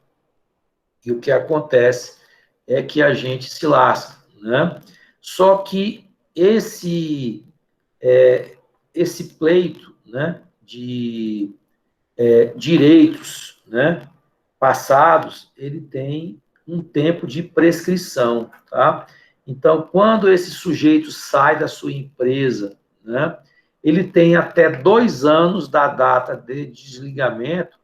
E o que acontece é que a gente se lasca, né? Só que esse pleito, né, de direitos, né, passados, ele tem um tempo de prescrição, tá? Então, quando esse sujeito sai da sua empresa, né, ele tem até 2 anos da data de desligamento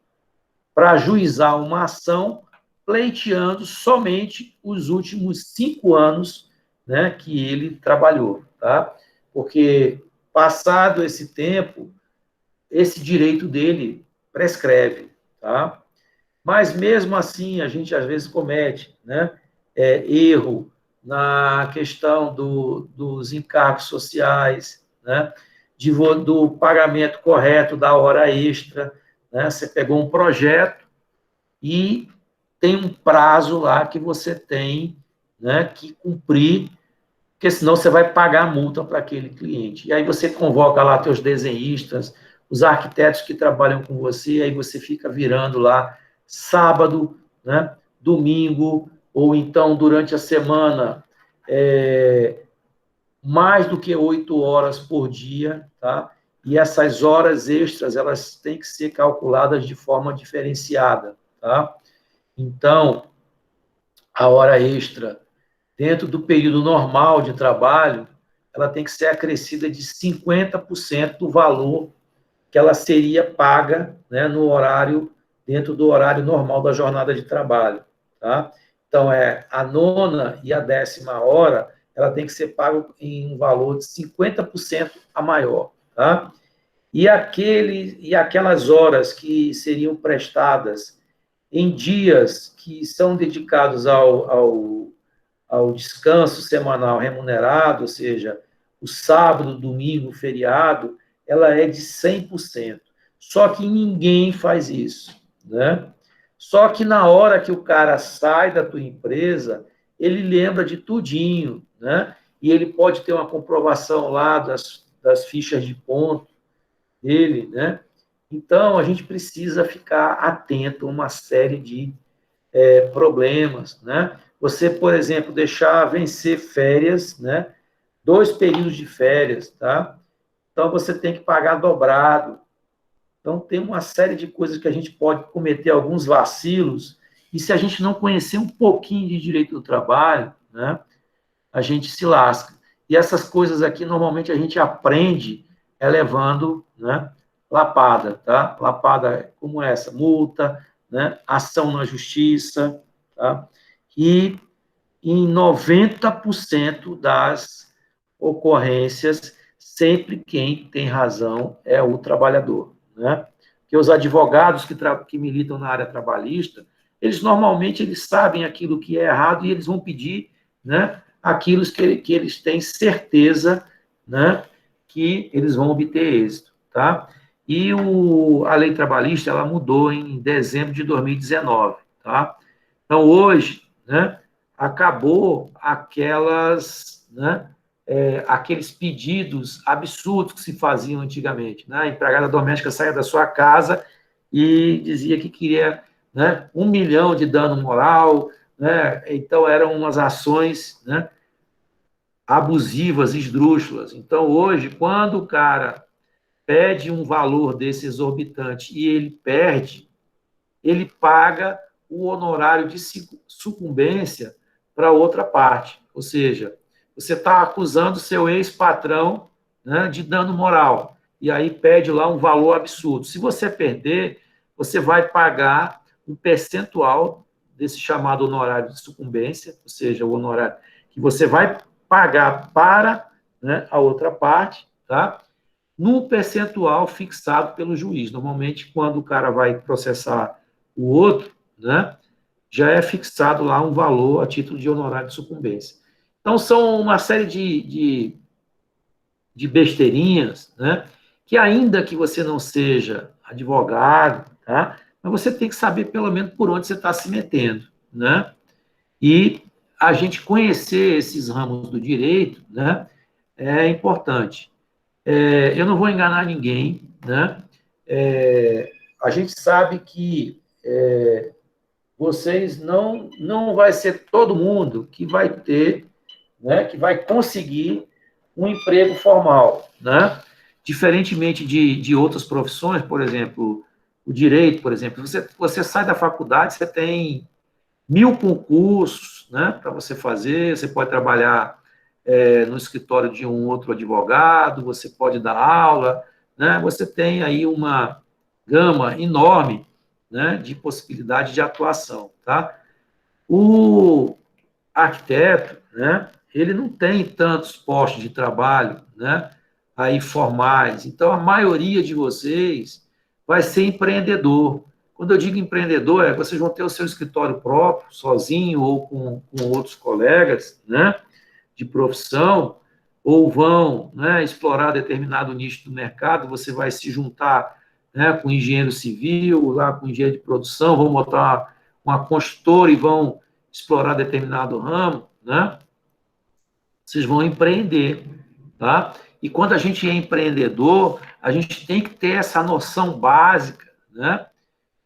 para ajuizar uma ação pleiteando somente os últimos 5 anos, né, que ele trabalhou, tá? Porque, passado esse tempo, esse direito dele prescreve, tá? Mas, mesmo assim, a gente, às vezes, comete, né, erro na questão dos encargos sociais, né, do pagamento correto da hora extra, né? Você pegou um projeto e tem um prazo lá que você tem, né, que cumprir, porque senão você vai pagar a multa para aquele cliente. E aí você convoca lá teus desenhistas, os arquitetos que trabalham com você, aí você fica virando lá sábado, né, domingo, ou então durante a semana, mais do que 8 horas por dia, tá? E essas horas extras, elas têm que ser calculadas de forma diferenciada, tá? Então, a hora extra, dentro do período normal de trabalho, ela tem que ser acrescida de 50% do valor que ela seria paga, né, no horário, dentro do horário normal da jornada de trabalho, tá? Então, a nona e a 10ª hora, ela tem que ser paga em um valor de 50% a maior, tá? E aquelas horas que seriam prestadas em dias que são dedicados ao descanso semanal remunerado, ou seja, o sábado, domingo, feriado, ela é de 100%. Só que ninguém faz isso, né? Só que na hora que o cara sai da tua empresa, ele lembra de tudinho, né? E ele pode ter uma comprovação lá das fichas de ponto dele, né? Então, a gente precisa ficar atento a uma série de problemas, né? Você, por exemplo, deixar vencer férias, né? 2 períodos de férias, tá? Então, você tem que pagar dobrado. Então, tem uma série de coisas que a gente pode cometer alguns vacilos, e se a gente não conhecer um pouquinho de direito do trabalho, né, a gente se lasca. E essas coisas aqui, normalmente, a gente aprende levando, né, lapada, tá? Lapada como essa, multa, né, ação na justiça, tá? E em 90% das ocorrências, sempre quem tem razão é o trabalhador, né? Porque os advogados que militam na área trabalhista, eles normalmente eles sabem aquilo que é errado e eles vão pedir, né, aquilo que eles têm certeza, né, que eles vão obter êxito, tá? E a lei trabalhista, ela mudou em dezembro de 2019, tá? Então, hoje, né, acabou aqueles pedidos absurdos que se faziam antigamente, né? A empregada doméstica saía da sua casa e dizia que queria, né, 1 milhão de dano moral, né? Então, eram umas ações, né, abusivas, esdrúxulas. Então, hoje, quando o cara pede um valor desse exorbitante e ele perde, ele paga o honorário de sucumbência para outra parte. Ou seja, você está acusando seu ex-patrão, né, de dano moral, e aí pede lá um valor absurdo. Se você perder, você vai pagar um percentual desse chamado honorário de sucumbência, ou seja, o honorário que você vai pagar para, né, a outra parte, tá? Num percentual fixado pelo juiz. Normalmente, quando o cara vai processar o outro, né, já é fixado lá um valor a título de honorário de sucumbência. Então, são uma série de besteirinhas, né, que ainda que você não seja advogado, tá, mas você tem que saber pelo menos por onde você está se metendo, né, e a gente conhecer esses ramos do direito, né, é importante. Eu não vou enganar ninguém, né? A gente sabe que vocês não vai ser todo mundo que vai ter, né, que vai conseguir um emprego formal, né? Diferentemente de outras profissões, por exemplo, o direito, por exemplo, você sai da faculdade, você tem 1.000 concursos, né, para você fazer, você pode trabalhar no escritório de um outro advogado, você pode dar aula, né, você tem aí uma gama enorme, né, de possibilidade de atuação, tá? O arquiteto, né, ele não tem tantos postos de trabalho, né, aí formais. Então, a maioria de vocês vai ser empreendedor. Quando eu digo empreendedor, é que vocês vão ter o seu escritório próprio, sozinho ou com outros colegas, né, de profissão, ou vão, né, explorar determinado nicho do mercado, você vai se juntar, né, com engenheiro civil, lá com engenheiro de produção, vão botar uma construtora e vão explorar determinado ramo, né? Vocês vão empreender, tá? E quando a gente é empreendedor, a gente tem que ter essa noção básica, né,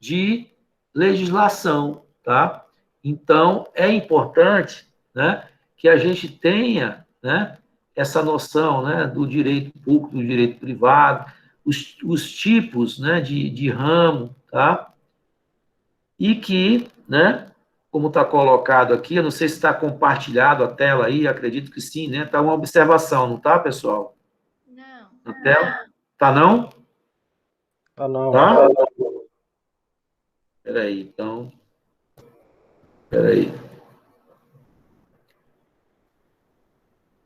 de legislação, tá? Então, é importante, né, que a gente tenha, né, essa noção, né, do direito público, do direito privado, os tipos, né, de ramo, tá? E que, né, como está colocado aqui, eu não sei se está compartilhado a tela aí, acredito que sim, né? Está uma observação, não está, pessoal? Não. Na tela? Tá não? Ah, não. Tá? Peraí, então. Peraí.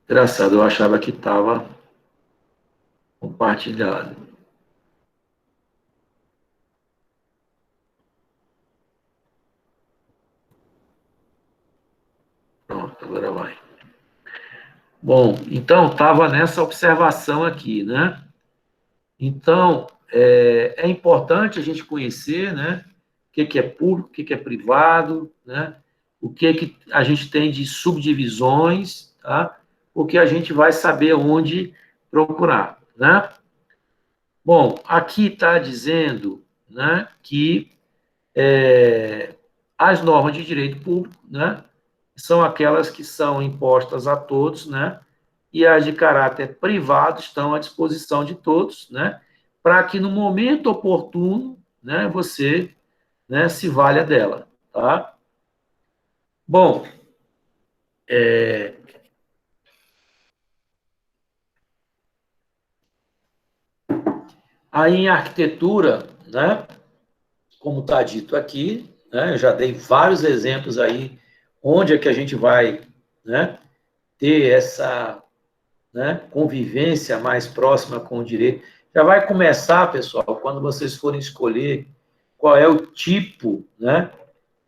Engraçado, eu achava que estava compartilhado. Pronto, agora vai. Bom, então, estava nessa observação aqui, né? Então, é importante a gente conhecer, né, o que é público, o que é privado, né, o que a gente tem de subdivisões, tá? Porque a gente vai saber onde procurar, né? Bom, aqui está dizendo, né, que as normas de direito público, né, são aquelas que são impostas a todos, né, e as de caráter privado estão à disposição de todos, né, para que no momento oportuno, né, você, né, se valha dela, tá? Bom, aí em arquitetura, né, como está dito aqui, né, eu já dei vários exemplos aí, onde é que a gente vai, né, ter essa, né, convivência mais próxima com o direito. Já vai começar, pessoal, quando vocês forem escolher qual é o tipo, né,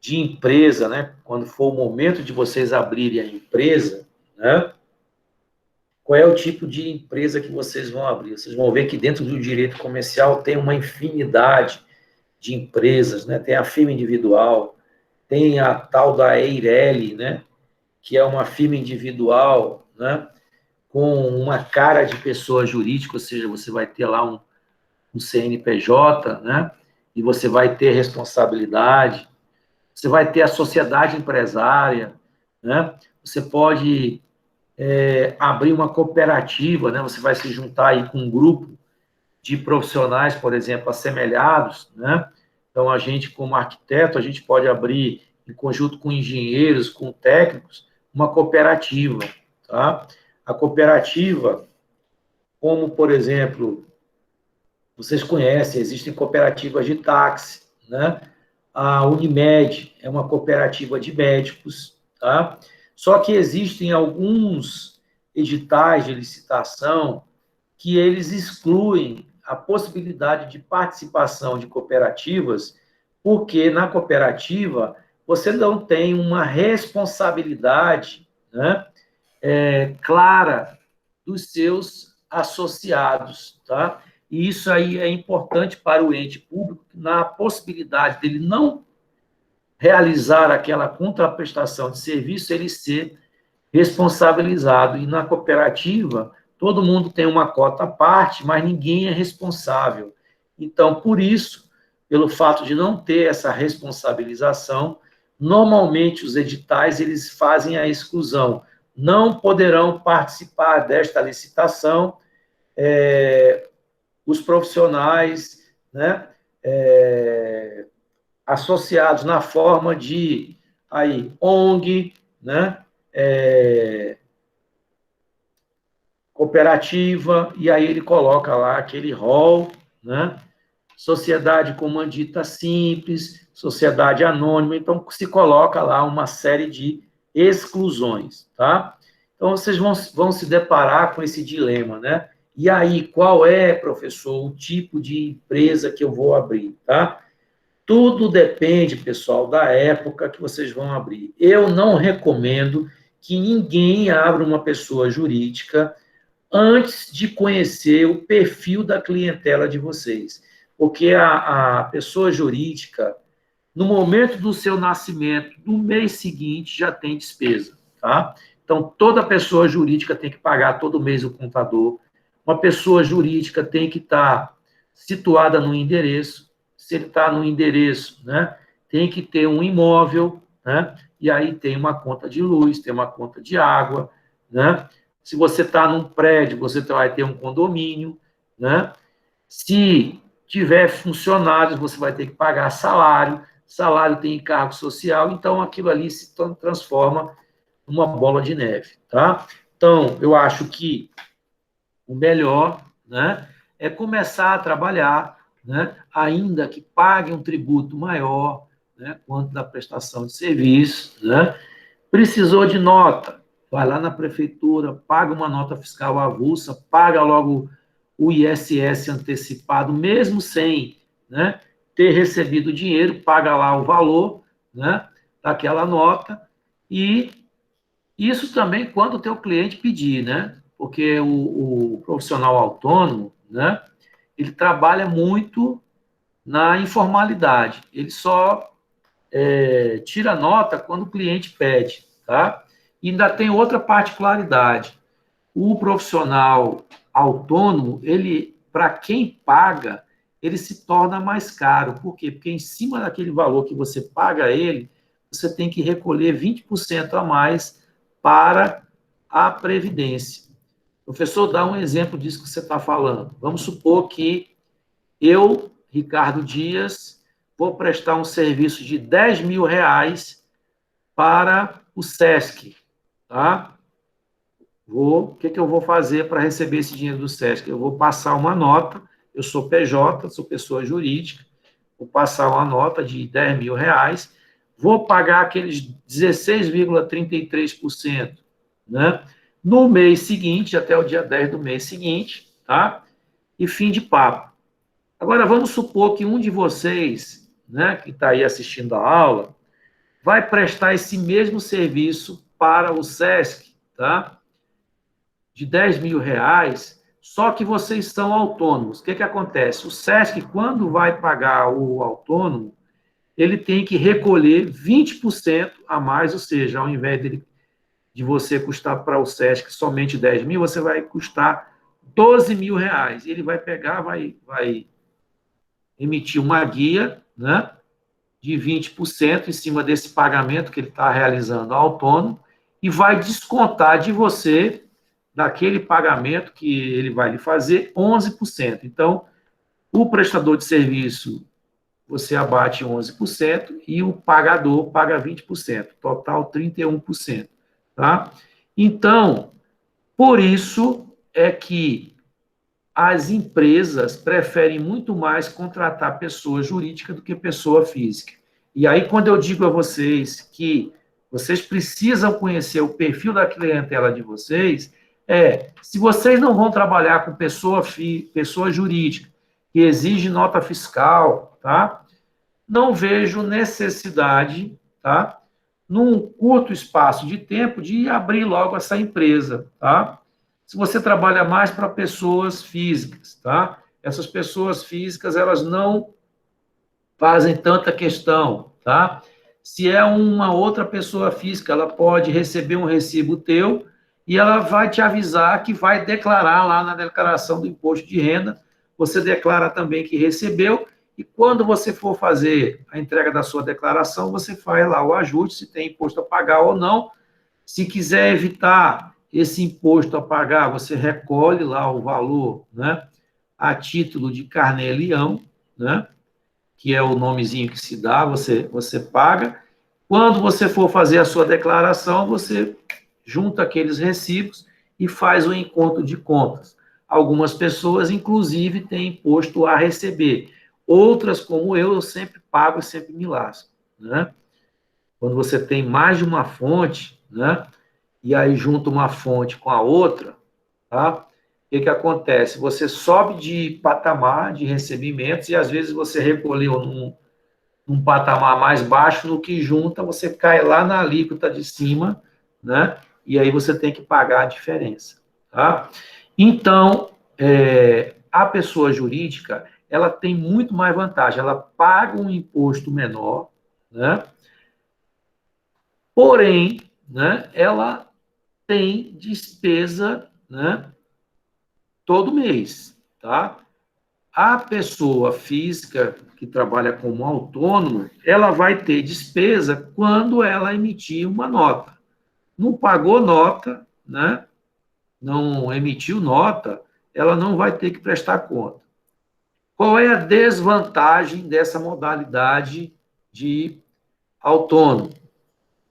de empresa, né, quando for o momento de vocês abrirem a empresa, né, qual é o tipo de empresa que vocês vão abrir. Vocês vão ver que dentro do direito comercial tem uma infinidade de empresas, né, tem a firma individual, tem a tal da Eireli, né, que é uma firma individual, né, com uma cara de pessoa jurídica, ou seja, você vai ter lá um CNPJ, né, e você vai ter responsabilidade, você vai ter a sociedade empresária, né, você pode abrir uma cooperativa, né, você vai se juntar aí com um grupo de profissionais, por exemplo, assemelhados, né, então a gente, como arquiteto, a gente pode abrir, em conjunto com engenheiros, com técnicos, uma cooperativa, tá? A cooperativa, como, por exemplo, vocês conhecem, existem cooperativas de táxi, né? A Unimed é uma cooperativa de médicos, tá? Só que existem alguns editais de licitação que eles excluem a possibilidade de participação de cooperativas, porque na cooperativa você não tem uma responsabilidade, né, clara dos seus associados, tá? E isso aí é importante para o ente público, na possibilidade dele não realizar aquela contraprestação de serviço, ele ser responsabilizado. E na cooperativa, todo mundo tem uma cota à parte, mas ninguém é responsável. Então, por isso, pelo fato de não ter essa responsabilização, normalmente os editais eles fazem a exclusão. Não poderão participar desta licitação os profissionais, né, associados na forma de aí, ONG, né, cooperativa, e aí ele coloca lá aquele rol, né, sociedade comandita simples, sociedade anônima, então se coloca lá uma série de exclusões, tá? Então vocês vão se deparar com esse dilema, né? E aí, qual é, professor, o tipo de empresa que eu vou abrir, tá? Tudo depende, pessoal, da época que vocês vão abrir. Eu não recomendo que ninguém abra uma pessoa jurídica antes de conhecer o perfil da clientela de vocês. Porque a pessoa jurídica, no momento do seu nascimento, no mês seguinte, já tem despesa, tá? Então, toda pessoa jurídica tem que pagar todo mês o contador. Uma pessoa jurídica tem que estar situada no endereço. Se ele está no endereço, né, tem que ter um imóvel, né? E aí tem uma conta de luz, tem uma conta de água, né? Se você está num prédio, você vai ter um condomínio, né? Se tiver funcionários, você vai ter que pagar salário, salário tem encargo social, então aquilo ali se transforma numa bola de neve, tá? Então, eu acho que o melhor, né, é começar a trabalhar, né, ainda que pague um tributo maior, né, quanto da prestação de serviço, né? Precisou de nota, vai lá na prefeitura, paga uma nota fiscal avulsa, paga logo o ISS antecipado, mesmo sem, né, ter recebido o dinheiro, paga lá o valor, né, daquela nota, e isso também quando o teu cliente pedir, né, porque o profissional autônomo, né, ele trabalha muito na informalidade, ele só tira nota quando o cliente pede, tá? E ainda tem outra particularidade. O profissional autônomo, ele, para quem paga, ele se torna mais caro. Por quê? Porque em cima daquele valor que você paga a ele, você tem que recolher 20% a mais para a Previdência. Professor, dá um exemplo disso que você está falando. Vamos supor que eu, Ricardo Dias, vou prestar um serviço de R$ 10.000 para o SESC, tá? O que eu vou fazer para receber esse dinheiro do SESC? Eu vou passar uma nota, eu sou PJ, sou pessoa jurídica, vou passar uma nota de R$ 10.000, vou pagar aqueles 16,33%, né? No mês seguinte, até o dia 10 do mês seguinte, tá? E fim de papo. Agora, vamos supor que um de vocês, né, que está aí assistindo a aula, vai prestar esse mesmo serviço para o SESC, tá? De R$ 10.000, só que vocês são autônomos. O que acontece? O SESC, quando vai pagar o autônomo, ele tem que recolher 20% a mais, ou seja, ao invés de você custar para o SESC somente 10 mil, você vai custar R$ 12.000. Ele vai pegar, vai emitir uma guia, né, de 20% em cima desse pagamento que ele está realizando ao autônomo e vai descontar de você, daquele pagamento que ele vai lhe fazer, 11%. Então, o prestador de serviço, você abate 11% e o pagador paga 20%, total 31%. Tá? Então, por isso é que as empresas preferem muito mais contratar pessoa jurídica do que pessoa física. E aí, quando eu digo a vocês que vocês precisam conhecer o perfil da clientela de vocês, se vocês não vão trabalhar com pessoa jurídica, que exige nota fiscal, tá? Não vejo necessidade, tá? Num curto espaço de tempo, de abrir logo essa empresa, tá? Se você trabalha mais para pessoas físicas, tá? Essas pessoas físicas, elas não fazem tanta questão, tá? Se é uma outra pessoa física, ela pode receber um recibo teu e ela vai te avisar que vai declarar lá na declaração do imposto de renda, você declara também que recebeu, e quando você for fazer a entrega da sua declaração, você faz lá o ajuste, se tem imposto a pagar ou não. Se quiser evitar esse imposto a pagar, você recolhe lá o valor, né, a título de carnê-leão, né, que é o nomezinho que se dá, você paga. Quando você for fazer a sua declaração, você junta aqueles recibos e faz o encontro de contas. Algumas pessoas, inclusive, têm imposto a receber. Outras, como eu sempre pago e sempre me lasco, né? Quando você tem mais de uma fonte, né, e aí junta uma fonte com a outra, tá? O que acontece? Você sobe de patamar de recebimentos e, às vezes, você recolheu num patamar mais baixo, no que junta, você cai lá na alíquota de cima, né? E aí você tem que pagar a diferença, tá? Então, a pessoa jurídica, ela tem muito mais vantagem, ela paga um imposto menor, né? Porém, né, ela tem despesa, né, todo mês, tá? A pessoa física que trabalha como autônomo, ela vai ter despesa quando ela emitir uma nota. Não pagou nota, né? Não emitiu nota, ela não vai ter que prestar conta. Qual é a desvantagem dessa modalidade de autônomo?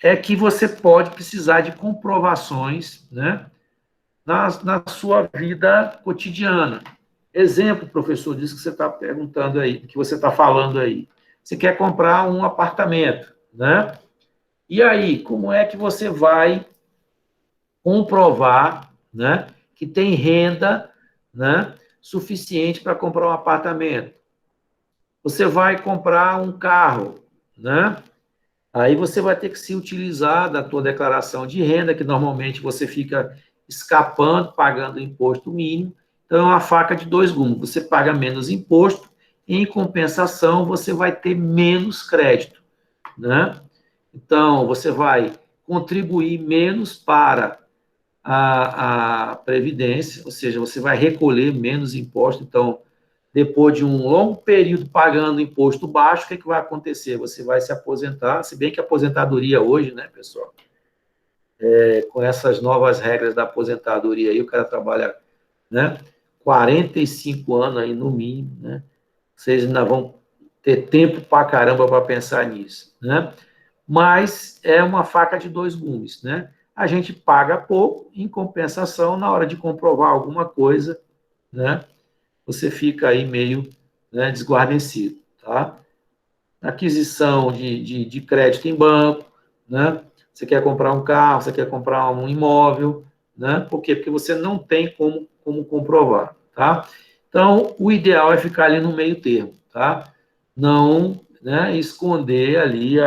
É que você pode precisar de comprovações, né, na sua vida cotidiana. Exemplo, professor, disso que você está perguntando aí, que você está falando aí. Você quer comprar um apartamento, né? E aí, como é que você vai comprovar, né, que tem renda, né, suficiente para comprar um apartamento? Você vai comprar um carro, né? Aí você vai ter que se utilizar da tua declaração de renda, que normalmente você fica escapando, pagando imposto mínimo. Então, é uma faca de dois gumes. Você paga menos imposto, em compensação, você vai ter menos crédito, né? Então, você vai contribuir menos para a Previdência, ou seja, você vai recolher menos imposto. Então, depois de um longo período pagando imposto baixo, o que vai acontecer? Você vai se aposentar, se bem que a aposentadoria hoje, né, pessoal, com essas novas regras da aposentadoria aí, o cara trabalha, né, 45 anos aí no mínimo, né? Vocês ainda vão ter tempo pra caramba para pensar nisso, né? Mas é uma faca de dois gumes, né? A gente paga pouco, em compensação, na hora de comprovar alguma coisa, né, você fica aí meio, né, desguarnecido, tá? aquisição de crédito em banco, né? Você quer comprar um carro, você quer comprar um imóvel, né? Por quê? Porque você não tem como comprovar, tá? Então, o ideal é ficar ali no meio termo, tá? Não, né, esconder ali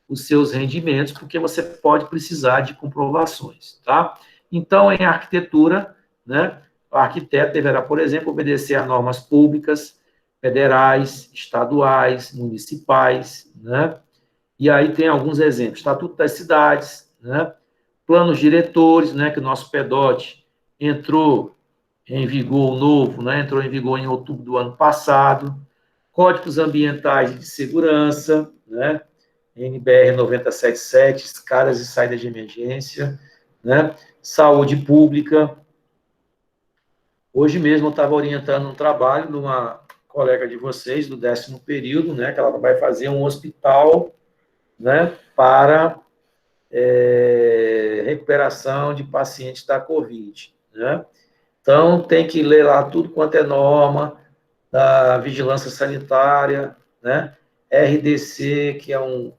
os seus rendimentos, porque você pode precisar de comprovações, tá? Então, em arquitetura, né, o arquiteto deverá, por exemplo, obedecer a normas públicas, federais, estaduais, municipais, né? E aí tem alguns exemplos: Estatuto das Cidades, né? Planos diretores, né? Que o nosso PEDOT entrou em vigor novo, né? Entrou em vigor em outubro do ano passado. Códigos ambientais de segurança, né? NBR 9077, escadas e saídas de emergência, né? Saúde pública. Hoje mesmo eu estava orientando um trabalho de uma colega de vocês, do 10º período, né, que ela vai fazer um hospital, né, para recuperação de pacientes da Covid, né? Então, tem que ler lá tudo quanto é norma da vigilância sanitária, né? RDC, que é um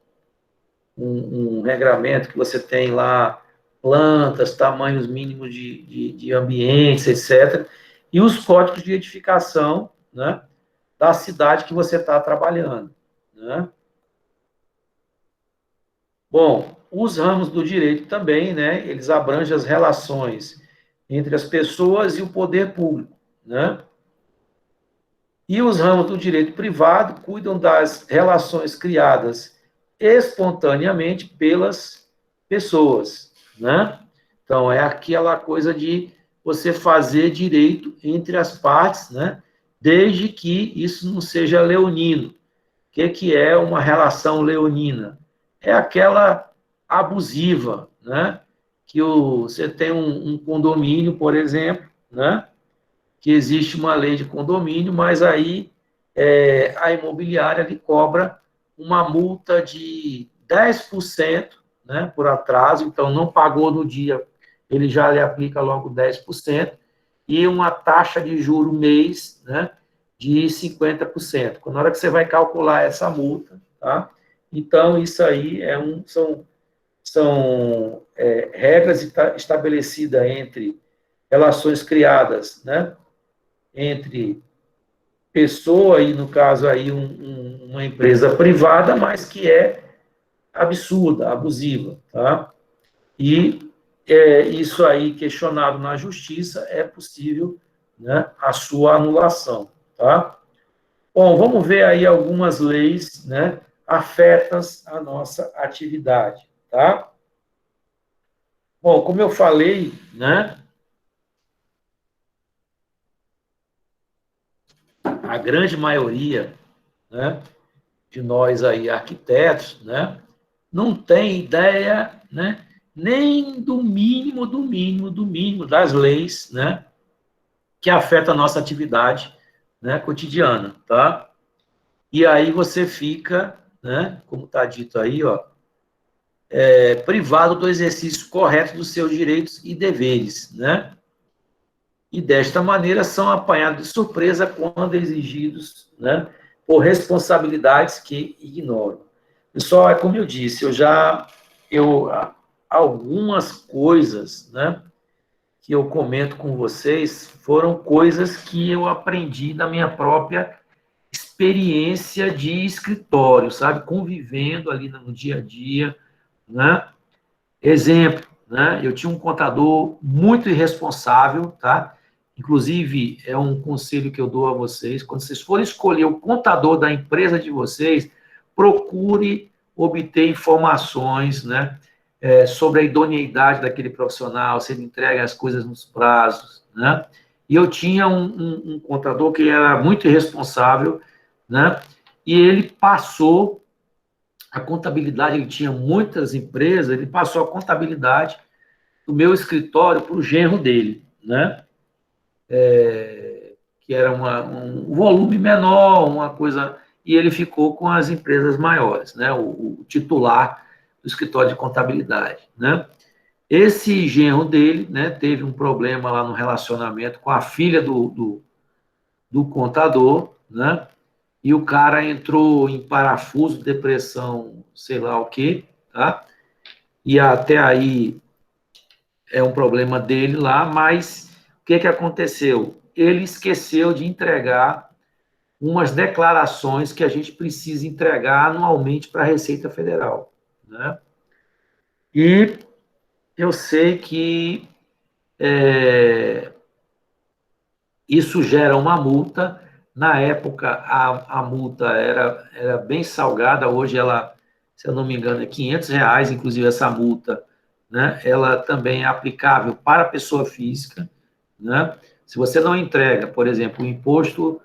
regramento que você tem lá, plantas, tamanhos mínimos de ambientes, etc. E os códigos de edificação, né, da cidade que você está trabalhando, né? Bom, os ramos do direito também, né, eles abrangem as relações entre as pessoas e o poder público, né? E os ramos do direito privado cuidam das relações criadas espontaneamente pelas pessoas, né? Então, é aquela coisa de você fazer direito entre as partes, né? Desde que isso não seja leonino. O que é uma relação leonina? É aquela abusiva, né? Que você tem um condomínio, por exemplo, né? Que existe uma lei de condomínio, mas aí a imobiliária lhe cobra uma multa de 10%, né, por atraso, então não pagou no dia, ele já lhe aplica logo 10%, e uma taxa de juro mês, né, de 50%. Na hora que você vai calcular essa multa, tá? Então, isso aí são regras estabelecidas entre relações criadas, né, entre pessoa e, no caso, aí, uma empresa privada, mas que é absurda, abusiva, tá? E isso aí, questionado na justiça, é possível, né, a sua anulação, tá? Bom, vamos ver aí algumas leis, né, afetas a nossa atividade, tá? Bom, como eu falei, né, a grande maioria, né, de nós aí, arquitetos, né, não tem ideia, né, nem do mínimo das leis, né, que afeta a nossa atividade, né, cotidiana, tá? E aí você fica, né, como está dito aí, ó, privado do exercício correto dos seus direitos e deveres, né? E desta maneira são apanhados de surpresa quando exigidos, né, por responsabilidades que ignoram. Pessoal, é como eu disse, algumas coisas, né, que eu comento com vocês foram coisas que eu aprendi na minha própria experiência de escritório, sabe, convivendo ali no dia a dia, né? Exemplo, né? Eu tinha um contador muito irresponsável, tá? Inclusive, é um conselho que eu dou a vocês: quando vocês forem escolher o contador da empresa de vocês, procure obter informações, né, sobre a idoneidade daquele profissional, se ele entrega as coisas nos prazos, né? E eu tinha um contador que era muito irresponsável, né? E ele passou a contabilidade, ele tinha muitas empresas, ele passou a contabilidade do meu escritório para o genro dele, né? Que era um volume menor, uma coisa, e ele ficou com as empresas maiores, né? O titular do escritório de contabilidade, né? Esse genro dele, né, teve um problema lá no relacionamento com a filha do contador, né? e o cara entrou em parafuso, depressão, sei lá o quê, tá? E até aí é um problema dele lá, mas o que aconteceu? Ele esqueceu de entregar umas declarações que a gente precisa entregar anualmente para a Receita Federal, né? E eu sei que isso gera uma multa. Na época, a multa era bem salgada, hoje ela, se eu não me engano, é R$ 500, inclusive essa multa, né? Ela também é aplicável para a pessoa física, né? Se você não entrega, por exemplo, o imposto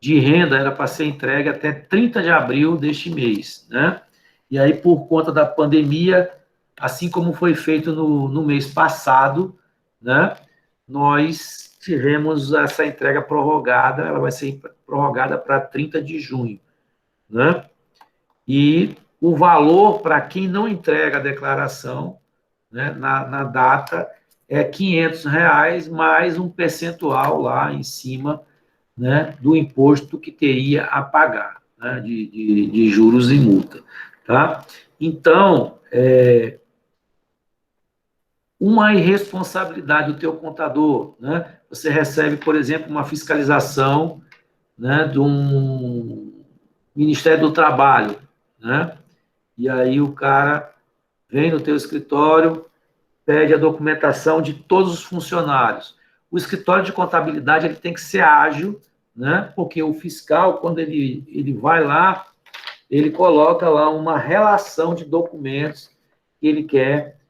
de renda era para ser entregue até 30 de abril deste mês, né? E aí, por conta da pandemia, assim como foi feito no mês passado, né? Nós tivemos essa entrega prorrogada, ela vai ser prorrogada para 30 de junho, né? E o valor para quem não entrega a declaração, né, na data é R$ 500 mais um percentual lá em cima, né, do imposto que teria a pagar, né, de juros e multa. Tá? Então, uma irresponsabilidade do teu contador, né? Você recebe, por exemplo, uma fiscalização, né, de um Ministério do Trabalho, né? E aí o cara vem no teu escritório, pede a documentação de todos os funcionários. O escritório de contabilidade ele tem que ser ágil, né? Porque o fiscal, quando ele vai lá, ele coloca lá uma relação de documentos que ele quer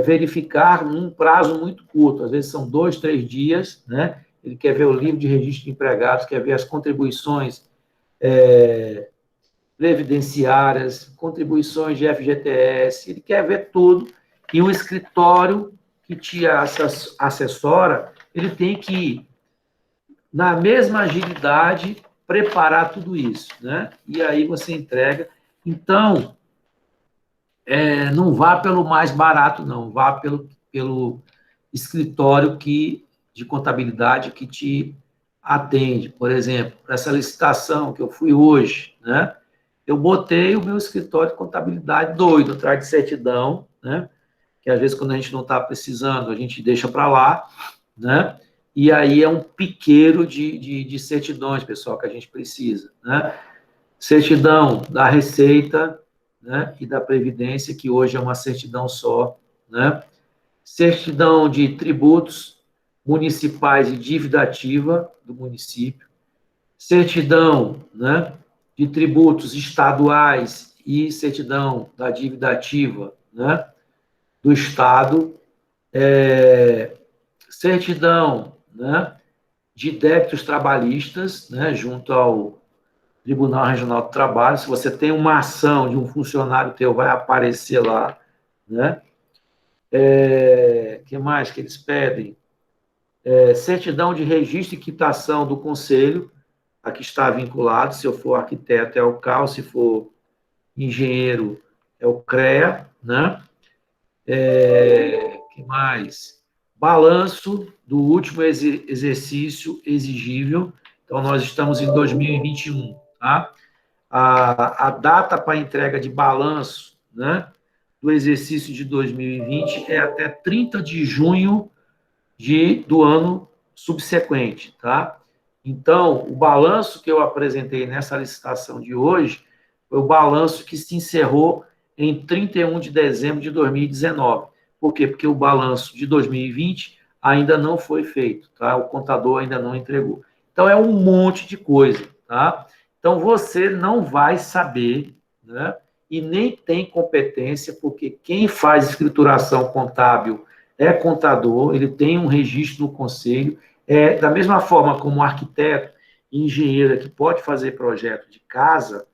verificar num prazo muito curto, às vezes são 2, 3 dias, né? Ele quer ver o livro de registro de empregados, quer ver as contribuições previdenciárias, contribuições de FGTS, ele quer ver tudo, e o escritório que te assessora, ele tem que, na mesma agilidade, preparar tudo isso, né? E aí você entrega. Então, não vá pelo mais barato, não, vá pelo escritório de contabilidade que te atende. Por exemplo, para essa licitação que eu fui hoje, né? Eu botei o meu escritório de contabilidade doido, atrás de certidão, né? Que às vezes, quando a gente não está precisando, a gente deixa para lá, né? E aí é um piqueiro de certidões, pessoal, que a gente precisa, né? Certidão da Receita, né? E da Previdência, que hoje é uma certidão só, né? Certidão de tributos municipais e dívida ativa do município, certidão, né, de tributos estaduais e certidão da dívida ativa, né, do Estado, certidão, né, de débitos trabalhistas, né, junto ao Tribunal Regional do Trabalho. Se você tem uma ação de um funcionário teu, vai aparecer lá, né? Que mais que eles pedem? Certidão de registro e quitação do conselho, a que está vinculado. Se eu for arquiteto, é o CAL, se for engenheiro, é o CREA, né? Que mais? Balanço do último exercício exigível. Então, nós estamos em 2021, tá? A data para entrega de balanço, né, do exercício de 2020 é até 30 de junho do ano subsequente, tá? Então, o balanço que eu apresentei nessa licitação de hoje foi o balanço que se encerrou em 31 de dezembro de 2019. Por quê? Porque o balanço de 2020 ainda não foi feito, tá? O contador ainda não entregou. Então, é um monte de coisa, tá? Então, você não vai saber, né? E nem tem competência, porque quem faz escrituração contábil é contador, ele tem um registro no conselho, da mesma forma como um arquiteto e engenheiro que pode fazer projeto de casa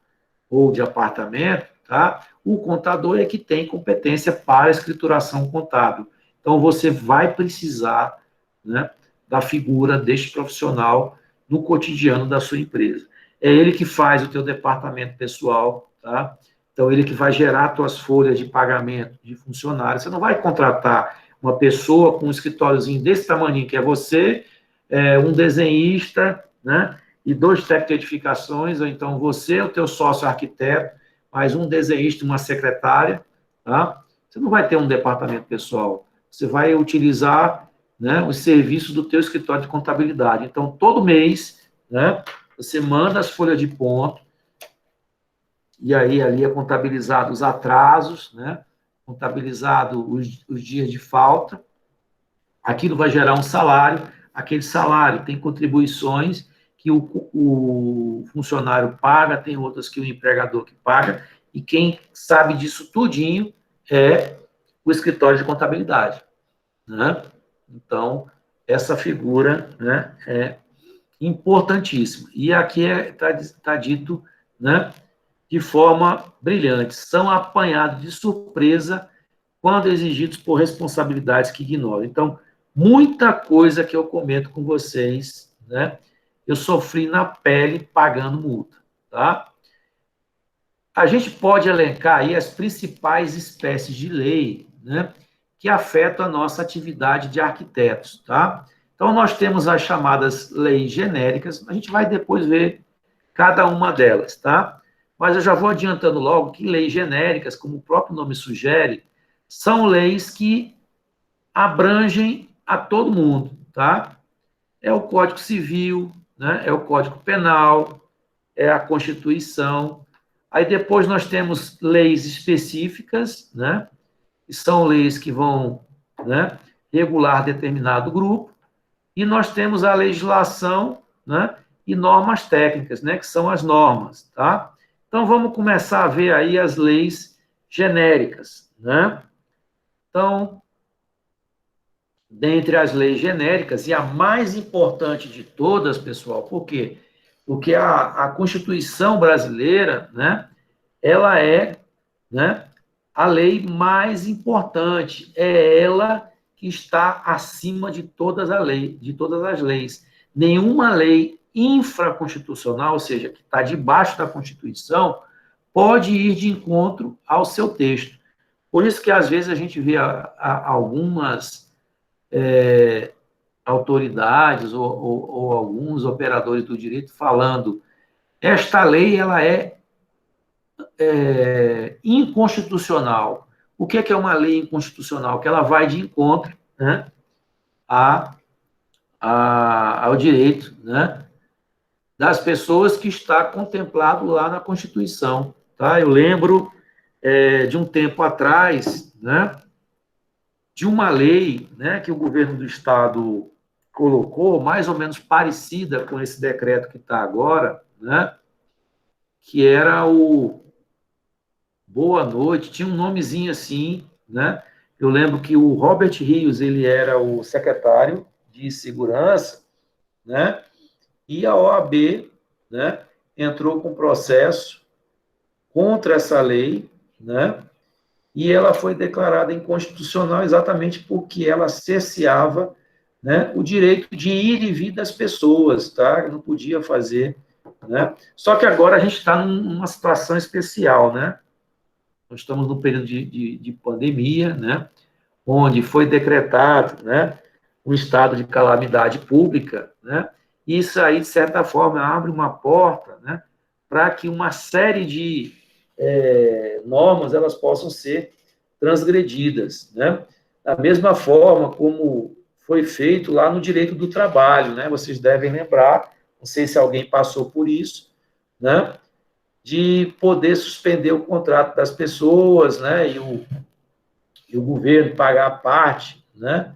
ou de apartamento, tá? O contador é que tem competência para a escrituração contábil. Então, você vai precisar, né, da figura deste profissional no cotidiano da sua empresa. É ele que faz o teu departamento pessoal, tá? Então, ele que vai gerar tuas folhas de pagamento de funcionários. Você não vai contratar uma pessoa com um escritóriozinho desse tamanho que é você, um desenhista, né? e 2 técnicos de edificações, ou então você, o teu sócio arquiteto, mais um desenhista e uma secretária, tá? Você não vai ter um departamento pessoal, você vai utilizar, né, os serviços do teu escritório de contabilidade. Então, todo mês, né, você manda as folhas de ponto, e aí ali é contabilizado os atrasos, né, contabilizado os dias de falta, aquilo vai gerar um salário, aquele salário tem contribuições que o funcionário paga, tem outras que o empregador que paga, e quem sabe disso tudinho é o escritório de contabilidade, né? Então, essa figura, né, é importantíssima. E aqui está dito, né, de forma brilhante, são apanhados de surpresa quando exigidos por responsabilidades que ignoram. Então, muita coisa que eu comento com vocês, né, eu sofri na pele pagando multa, tá? A gente pode elencar aí as principais espécies de lei, né, que afetam a nossa atividade de arquitetos, tá? Então, nós temos as chamadas leis genéricas, a gente vai depois ver cada uma delas, tá? Mas eu já vou adiantando logo que leis genéricas, como o próprio nome sugere, são leis que abrangem a todo mundo, tá? É o Código Civil, né? É o Código Penal, é a Constituição. Aí depois nós temos leis específicas, né? Que são leis que vão, né, regular determinado grupo. E nós temos a legislação, né, e normas técnicas, né, que são as normas, tá? Então, vamos começar a ver aí as leis genéricas, né? Então, dentre as leis genéricas, e a mais importante de todas, pessoal, por quê? Porque a Constituição brasileira, né, ela é, né, a lei mais importante, é ela que está acima de todas as leis. Nenhuma lei infraconstitucional, ou seja, que está debaixo da Constituição, pode ir de encontro ao seu texto. Por isso que, às vezes, a gente vê algumas autoridades ou alguns operadores do direito falando esta lei ela é inconstitucional. O que é uma lei inconstitucional? Que ela vai de encontro, né, ao direito, né, das pessoas que está contemplado lá na Constituição. Tá? Eu lembro de um tempo atrás, né, de uma lei, né, que o governo do Estado colocou, mais ou menos parecida com esse decreto que está agora, né, que era o Boa Noite, tinha um nomezinho assim, né? Eu lembro que o Robert Rios, ele era o secretário de segurança, né? E a OAB, né, entrou com processo contra essa lei, né? E ela foi declarada inconstitucional exatamente porque ela cerceava, né, o direito de ir e vir das pessoas, tá? Não podia fazer, né? Só que agora a gente está numa situação especial, né? Nós estamos no período de pandemia, né, onde foi decretado, né, um estado de calamidade pública, né, e isso aí, de certa forma, abre uma porta, né, para que uma série de normas elas possam ser transgredidas, né, da mesma forma como foi feito lá no direito do trabalho, né, vocês devem lembrar, não sei se alguém passou por isso, né, de poder suspender o contrato das pessoas, né, e o governo pagar parte, né,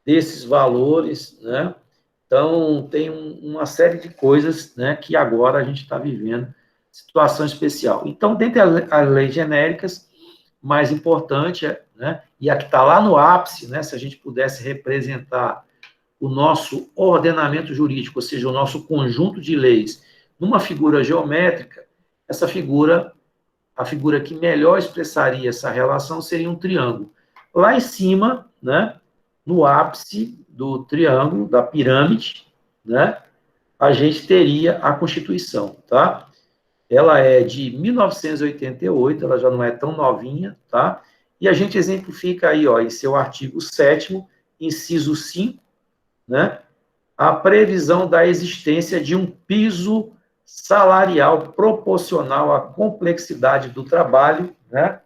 desses valores, né. Então, tem uma série de coisas, né, que agora a gente está vivendo situação especial. Então, dentre as leis genéricas, mais importante, né, e a que está lá no ápice, né, se a gente pudesse representar o nosso ordenamento jurídico, ou seja, o nosso conjunto de leis, numa figura geométrica, essa figura, a figura que melhor expressaria essa relação seria um triângulo. Lá em cima, né, no ápice do triângulo, da pirâmide, né, a gente teria a Constituição, tá? Ela é de 1988, ela já não é tão novinha, tá? E a gente exemplifica aí, ó, em seu artigo 7º, inciso 5, né, a previsão da existência de um piso salarial proporcional à complexidade do trabalho, né?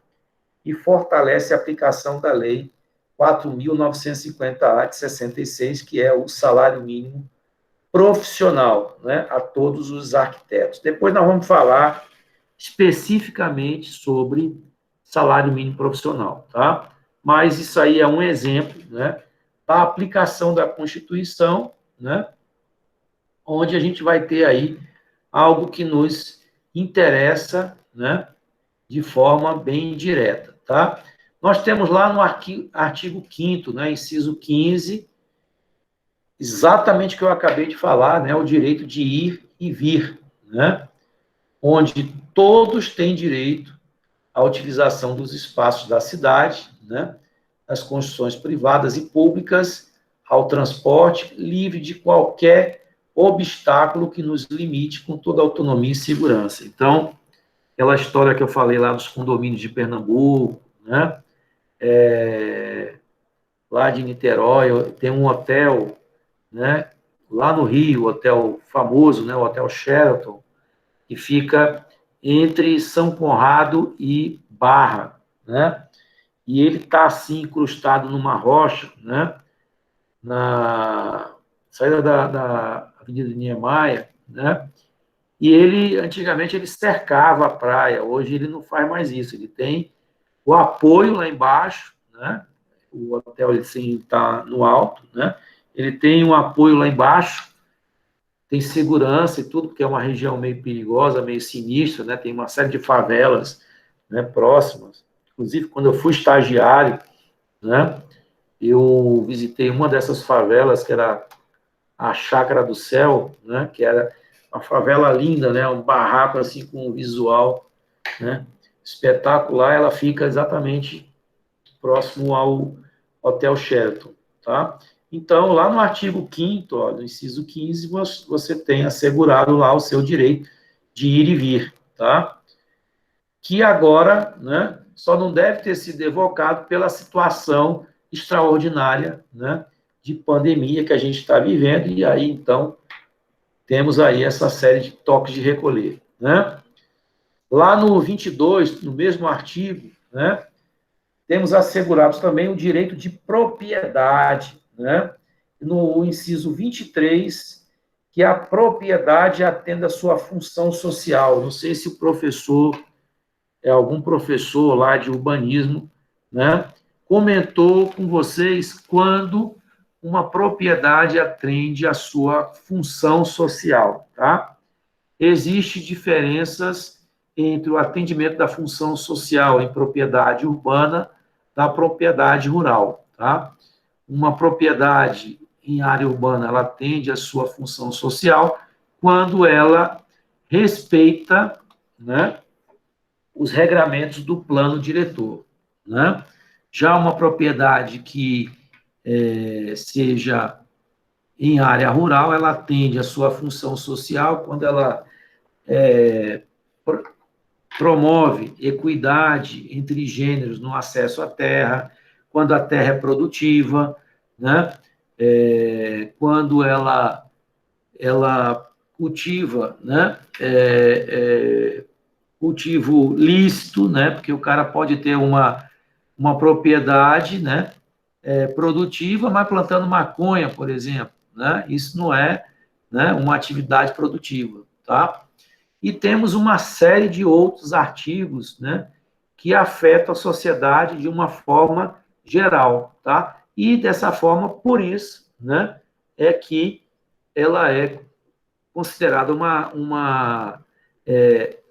E fortalece a aplicação da Lei 4.950-A de 66, que é o salário mínimo profissional, né, a todos os arquitetos. Depois nós vamos falar especificamente sobre salário mínimo profissional, tá? Mas isso aí é um exemplo, né, da aplicação da Constituição, né, onde a gente vai ter aí algo que nos interessa, né, de forma bem direta, tá? Nós temos lá no artigo 5º, né, inciso 15, exatamente o que eu acabei de falar, né, o direito de ir e vir, né, onde todos têm direito à utilização dos espaços da cidade, né, das construções privadas e públicas, ao transporte livre de qualquer obstáculo que nos limite, com toda a autonomia e segurança. Então, aquela história que eu falei lá dos condomínios de Pernambuco, né, lá de Niterói, tem um hotel, né, lá no Rio, o hotel famoso, né, o Hotel Sheraton, que fica entre São Conrado e Barra, né, e ele está assim incrustado numa rocha, né, na saída da Avenida Niemeyer, né, e ele, antigamente, ele cercava a praia, hoje ele não faz mais isso, ele tem o apoio lá embaixo, né, o hotel assim, está no alto, né, ele tem um apoio lá embaixo, tem segurança e tudo, porque é uma região meio perigosa, meio sinistra, né, tem uma série de favelas, né, próximas. Inclusive, quando eu fui estagiário, né, eu visitei uma dessas favelas, que era a Chácara do Céu, né, que era uma favela linda, né, um barraco assim com um visual, né, espetacular. Ela fica exatamente próximo ao Hotel Sheraton, tá? Então, lá no artigo 5º, ó, no inciso 15, você tem assegurado lá o seu direito de ir e vir, tá? Que agora, né, só não deve ter sido evocado pela situação extraordinária, né, de pandemia que a gente está vivendo, e aí, então, temos aí essa série de toques de recolher, né? Lá no 22, no mesmo artigo, né, temos assegurados também o direito de propriedade, né? No inciso 23, que a propriedade atenda a sua função social. Não sei se o professor, algum professor lá de urbanismo, né, comentou com vocês quando uma propriedade atende a sua função social, tá? Existem diferenças entre o atendimento da função social em propriedade urbana da propriedade rural, tá? Uma propriedade em área urbana, ela atende a sua função social quando ela respeita, né, os regramentos do plano diretor, né? Já uma propriedade que seja em área rural, ela atende a sua função social quando ela promove equidade entre gêneros no acesso à terra, quando a terra é produtiva, né? Quando ela cultiva, né? Cultivo lícito, né? Porque o cara pode ter uma propriedade, né, produtiva, mas plantando maconha, por exemplo, né? Isso não é, né, uma atividade produtiva, tá? E temos uma série de outros artigos, né, que afetam a sociedade de uma forma geral, tá? E dessa forma, por isso, né, é que ela é considerada uma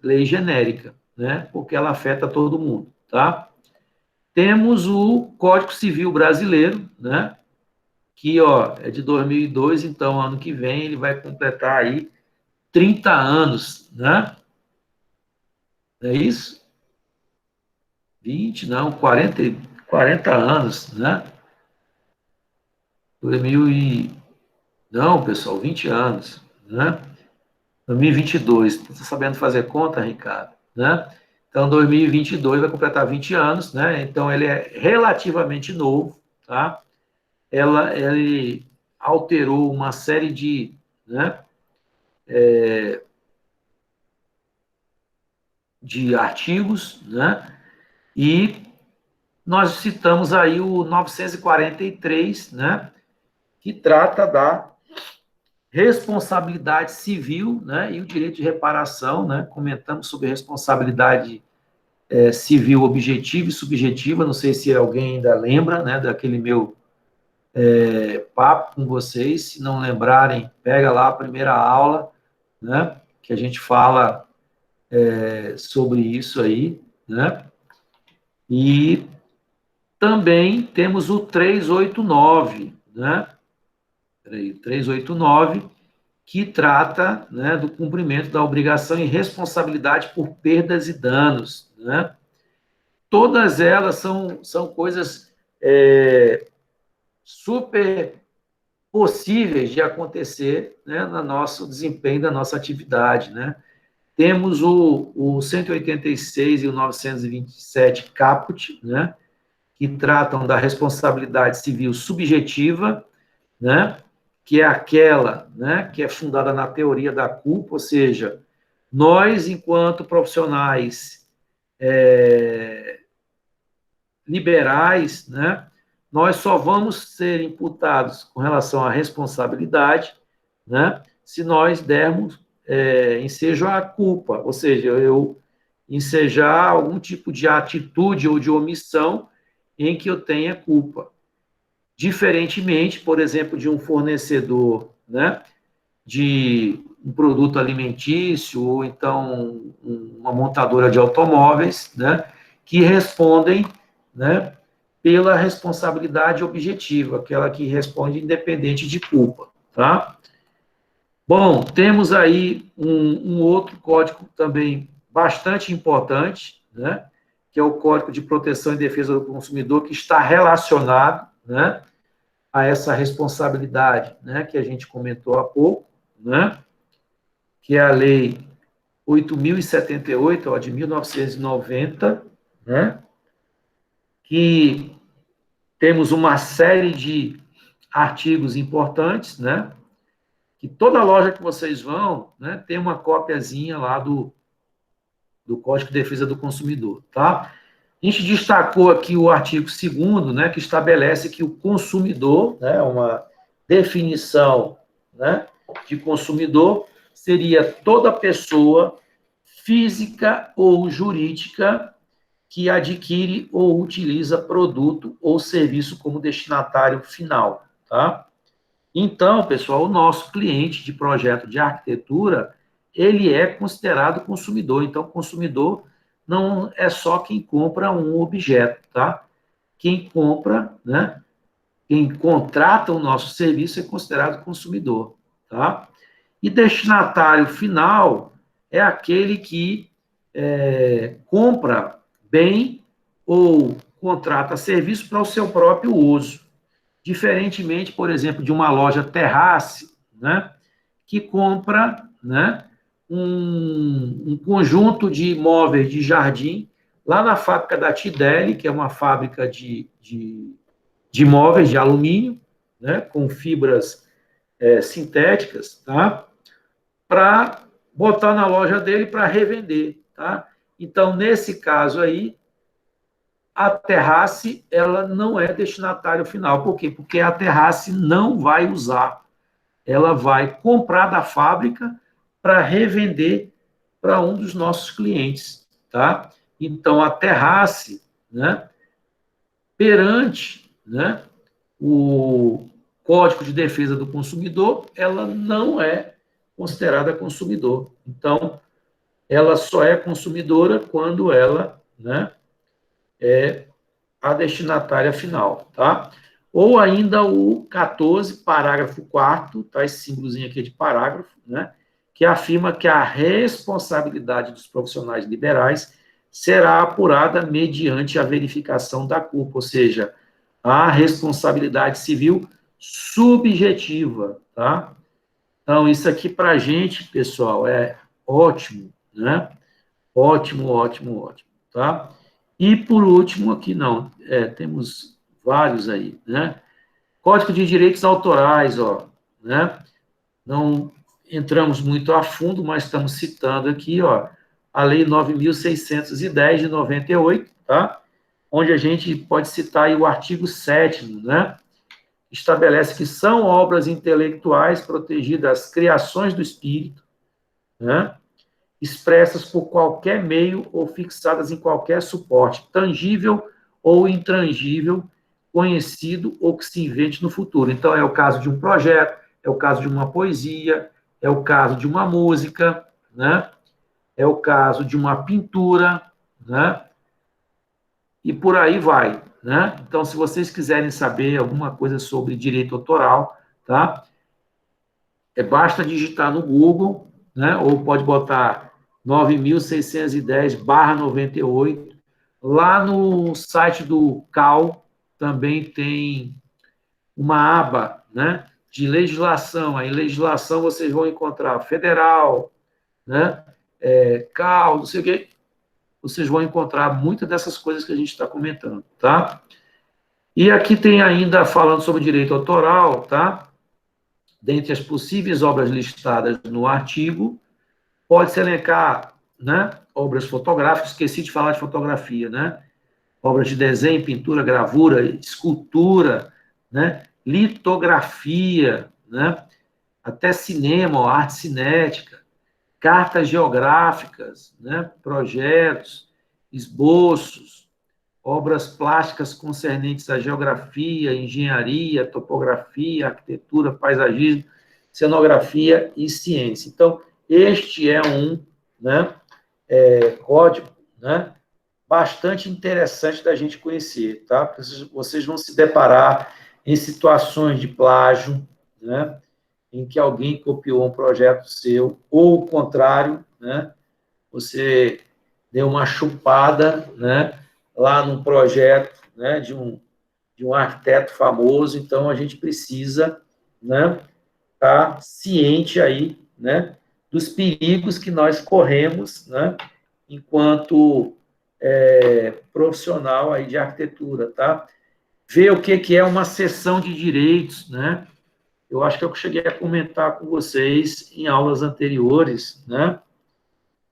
lei genérica, né? Porque ela afeta todo mundo, tá? Temos o Código Civil Brasileiro, né? Que, ó, é de 2002, então, ano que vem, ele vai completar aí 30 anos, né? É isso? 20, não, 40 anos, né? 2000 e... Não, pessoal, 20 anos, né? 2022, está sabendo fazer conta, Ricardo? Né? Então, 2022 vai completar 20 anos, né? Então, ele é relativamente novo, tá? alterou uma série de, né, de artigos, né, e nós citamos aí o 943, né, que trata da responsabilidade civil, né, e o direito de reparação, né, comentamos sobre responsabilidade civil objetiva e subjetiva, não sei se alguém ainda lembra, né, daquele meu papo com vocês, se não lembrarem, pega lá a primeira aula, né, que a gente fala sobre isso aí, né, e também temos o 389, né, peraí, 389, que trata, né, do cumprimento da obrigação e responsabilidade por perdas e danos, né. Todas elas são coisas super possíveis de acontecer, né, no nosso desempenho da nossa atividade, né. Temos o 186 e o 927 caput, né, que tratam da responsabilidade civil subjetiva, né, que é aquela, né, que é fundada na teoria da culpa, ou seja, nós, enquanto profissionais liberais, né, nós só vamos ser imputados com relação à responsabilidade, né, se nós dermos ensejo à culpa, ou seja, eu ensejar algum tipo de atitude ou de omissão em que eu tenha culpa. Diferentemente, por exemplo, de um fornecedor, né, de um produto alimentício ou então uma montadora de automóveis, né, que respondem, né, pela responsabilidade objetiva, aquela que responde independente de culpa, tá? Bom, temos aí um outro código também bastante importante, né, que é o Código de Proteção e Defesa do Consumidor, que está relacionado, né, a essa responsabilidade, né, que a gente comentou há pouco, né, que é a Lei 8.078, ó, de 1990, né, que temos uma série de artigos importantes, né, que toda loja que vocês vão, né, tem uma cópiazinha lá do Código de Defesa do Consumidor, tá? A gente destacou aqui o artigo 2º, né, que estabelece que o consumidor, né, uma definição, né, de consumidor seria toda pessoa física ou jurídica que adquire ou utiliza produto ou serviço como destinatário final, tá? Então, pessoal, o nosso cliente de projeto de arquitetura, ele é considerado consumidor. Então, consumidor não é só quem compra um objeto, tá? Quem compra, né? Quem contrata o nosso serviço é considerado consumidor, tá? E destinatário final é aquele que compra bem ou contrata serviço para o seu próprio uso. Diferentemente, por exemplo, de uma loja terrace, né, que compra, né, um conjunto de móveis de jardim lá na fábrica da Tideli, que é uma fábrica de móveis de alumínio, né, com fibras sintéticas, tá, para botar na loja dele para revender, tá? Então, nesse caso aí, a terrace, ela não é destinatário final. Por quê? Porque a terrace não vai usar. Ela vai comprar da fábrica para revender para um dos nossos clientes, tá? Então, a terrace, né, perante, né, o Código de Defesa do Consumidor, ela não é considerada consumidor. Então, ela só é consumidora quando ela, né, é a destinatária final, tá? Ou ainda o 14, parágrafo 4º, tá? Esse símbolozinho aqui é de parágrafo, né? Que afirma que a responsabilidade dos profissionais liberais será apurada mediante a verificação da culpa, ou seja, a responsabilidade civil subjetiva, tá? Então, isso aqui para a gente, pessoal, é ótimo, né? Ótimo, ótimo, ótimo, tá? E, por último, aqui não, temos vários aí, né? Código de Direitos Autorais, ó, né? Não entramos muito a fundo, mas estamos citando aqui, ó, a Lei 9.610 de 98, tá? Onde a gente pode citar aí o artigo 7º, né? Estabelece que são obras intelectuais protegidas as criações do espírito, né? Expressas por qualquer meio ou fixadas em qualquer suporte, tangível ou intangível, conhecido ou que se invente no futuro. Então, é o caso de um projeto, é o caso de uma poesia, é o caso de uma música, né? É o caso de uma pintura, né? E por aí vai, né? Então, se vocês quiserem saber alguma coisa sobre direito autoral, tá? Basta digitar no Google, né? Ou pode botar 9.610/98. Lá no site do CAL também tem uma aba, né? De legislação. Aí, legislação, vocês vão encontrar federal, né? CAL, não sei o quê. Vocês vão encontrar muitas dessas coisas que a gente está comentando, tá? E aqui tem ainda, falando sobre direito autoral, tá? Dentre as possíveis obras listadas no artigo, pode-se elencar, né? Obras fotográficas, esqueci de falar de fotografia, né? Obras de desenho, pintura, gravura, escultura, né? Litografia, né? Até cinema, ó, arte cinética, cartas geográficas, né? Projetos, esboços, obras plásticas concernentes à geografia, engenharia, topografia, arquitetura, paisagismo, cenografia e ciência. Então, este é um, né, código, né, bastante interessante da gente conhecer, tá? Porque vocês vão se deparar em situações de plágio, né, em que alguém copiou um projeto seu, ou o contrário, né, você deu uma chupada, né, lá num projeto, né, de um arquiteto famoso. Então, a gente precisa, né, estar ciente aí, né, dos perigos que nós corremos, né, enquanto profissional aí de arquitetura, tá? Ver o que é uma seção de direitos, né? Eu acho que eu cheguei a comentar com vocês em aulas anteriores, né,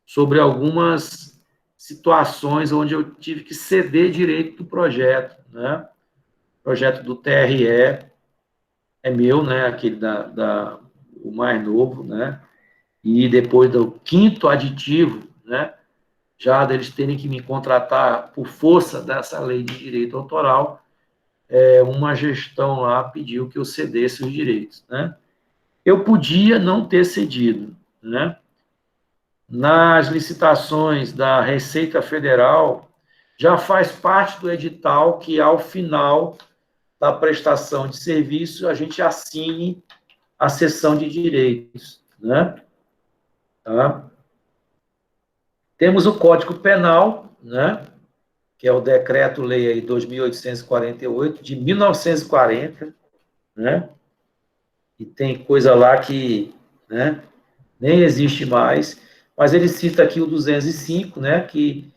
sobre algumas situações onde eu tive que ceder direito do projeto, né? O projeto do TRE é meu, né? Aquele o mais novo, né? E depois do 5º aditivo, né? Já deles terem que me contratar por força dessa lei de direito autoral, uma gestão lá pediu que eu cedesse os direitos, né? Eu podia não ter cedido, né? Nas licitações da Receita Federal, já faz parte do edital que, ao final da prestação de serviço, a gente assine a cessão de direitos, né? Tá? Temos o Código Penal, né? Que é o Decreto-Lei aí 2.848, de 1940, né? E tem coisa lá que, né, nem existe mais, mas ele cita aqui o 205, né, que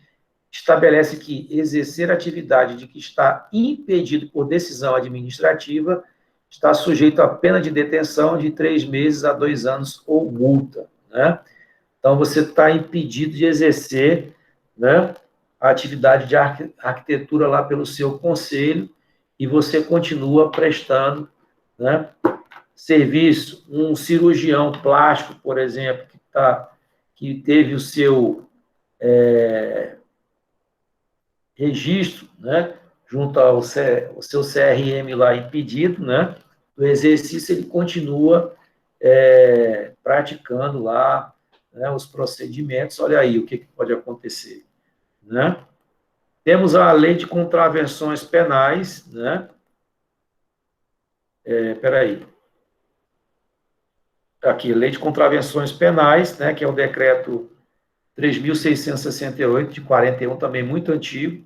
estabelece que exercer atividade de que está impedido por decisão administrativa está sujeito a pena de detenção de 3 meses a 2 anos ou multa, né? Então, você está impedido de exercer, né, a atividade de arquitetura lá pelo seu conselho e você continua prestando, né, serviço. Um cirurgião plástico, por exemplo, que teve o seu registro, né, junto ao seu CRM lá impedido, né, do exercício, ele continua praticando lá, né, os procedimentos. Olha aí o que pode acontecer, né? Temos a lei de contravenções penais, né? Espera aí. Aqui, lei de contravenções penais, né, que é o decreto 3.668, de 41, também muito antigo,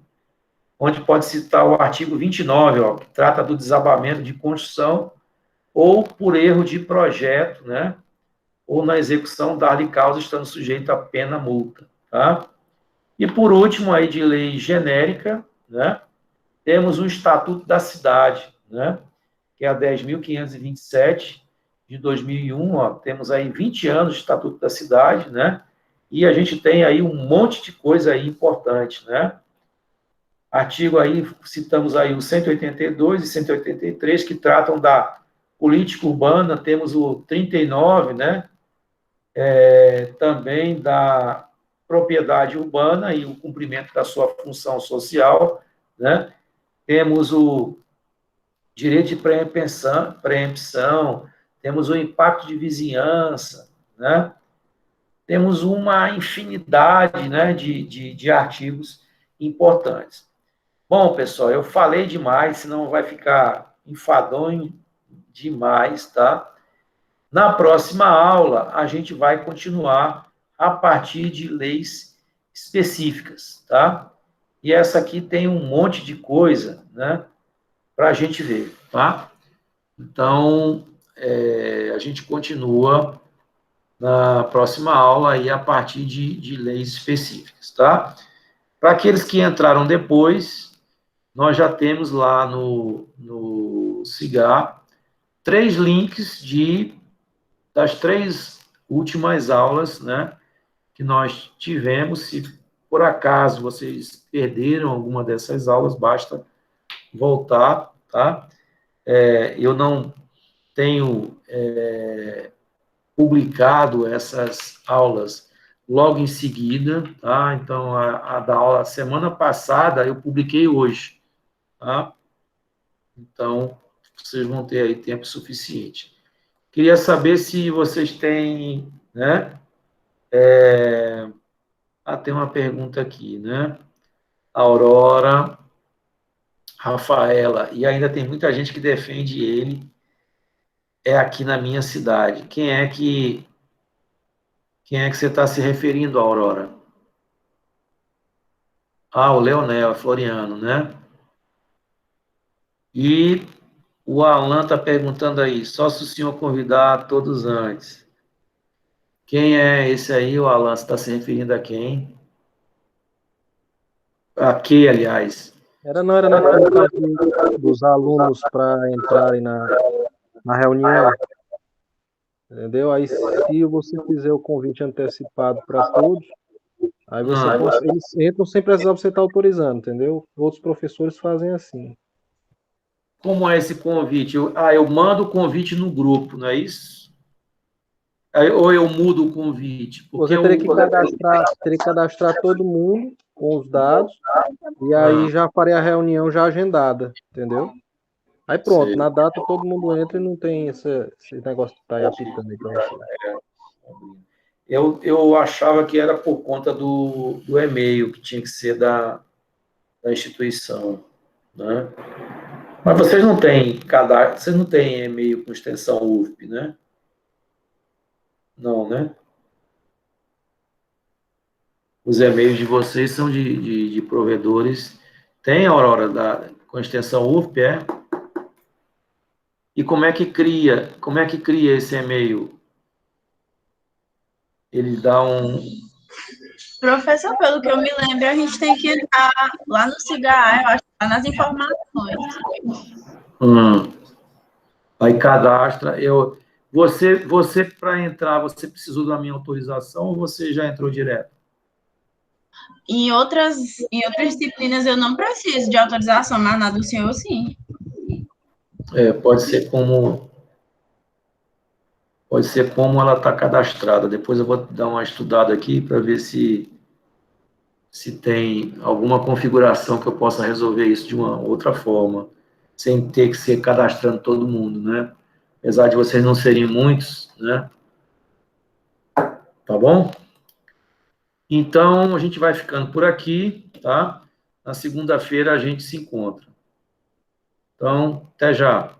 onde pode citar o artigo 29, ó, que trata do desabamento de construção ou por erro de projeto, né, ou na execução dar-lhe causa estando sujeito a pena multa, tá? E, por último, aí de lei genérica, né, temos o Estatuto da Cidade, né, que é a 10.527 de 2001, ó, temos aí 20 anos de Estatuto da Cidade, né? E a gente tem aí um monte de coisa aí importante, né? Artigo aí, citamos aí o 182 e 183, que tratam da política urbana, temos o 39, né? Também da propriedade urbana e o cumprimento da sua função social, né? Temos o direito de preempção, temos o impacto de vizinhança, né? Temos uma infinidade, né, de artigos importantes. Bom, pessoal, eu falei demais, senão vai ficar enfadonho demais, tá? Na próxima aula, a gente vai continuar a partir de leis específicas, tá? E essa aqui tem um monte de coisa, né, para a gente ver, tá? Então, a gente continua na próxima aula aí a partir de leis específicas, tá? Para aqueles que entraram depois, nós já temos lá no CIGAR 3 links das 3 últimas aulas, né, que nós tivemos. Se por acaso vocês perderam alguma dessas aulas, basta voltar, tá? Eu não tenho publicado essas aulas logo em seguida, tá? Então, a da aula semana passada eu publiquei hoje, tá? Então, vocês vão ter aí tempo suficiente. Queria saber se vocês têm, né? Tem uma pergunta aqui, né? Aurora, Rafaela, e ainda tem muita gente que defende ele, aqui na minha cidade. Quem é que você está se referindo, Aurora? O Leonel, Floriano, né? E o Alan está perguntando aí, só se o senhor convidar todos antes. Quem é esse aí, o Alan? Você está se referindo a quem? A que, aliás? Era no caso dos alunos para entrarem na reunião, entendeu? Aí, se você fizer o convite antecipado para todos, aí eles entram sem precisar você estar autorizando, entendeu? Outros professores fazem assim. Como é esse convite? Eu mando o convite no grupo, não é isso? Ou eu mudo o convite? Porque Você teria que cadastrar todo mundo com os dados, e aí já farei a reunião já agendada, entendeu? Aí pronto, na data todo mundo entra e não tem esse negócio de estar aí apitando aí para você. Eu achava que era por conta do e-mail, que tinha que ser da instituição, né? Mas vocês não têm cadastro, vocês não têm e-mail com extensão UFP, né? Não, né? Os e-mails de vocês são de provedores. Tem, Aurora, com extensão UFP, é? E como é que cria esse e-mail? Ele dá um... Professor, pelo que eu me lembro, a gente tem que entrar lá no CIGAR, eu acho, lá nas informações. Aí cadastra. Você para entrar, você precisou da minha autorização ou você já entrou direto? Em outras disciplinas eu não preciso de autorização, mas na do senhor, sim. Pode ser como ela está cadastrada. Depois eu vou dar uma estudada aqui para ver se tem alguma configuração que eu possa resolver isso de uma outra forma, sem ter que ser cadastrando todo mundo, né? Apesar de vocês não serem muitos, né? Tá bom? Então, a gente vai ficando por aqui, tá? Na segunda-feira a gente se encontra. Então, até já.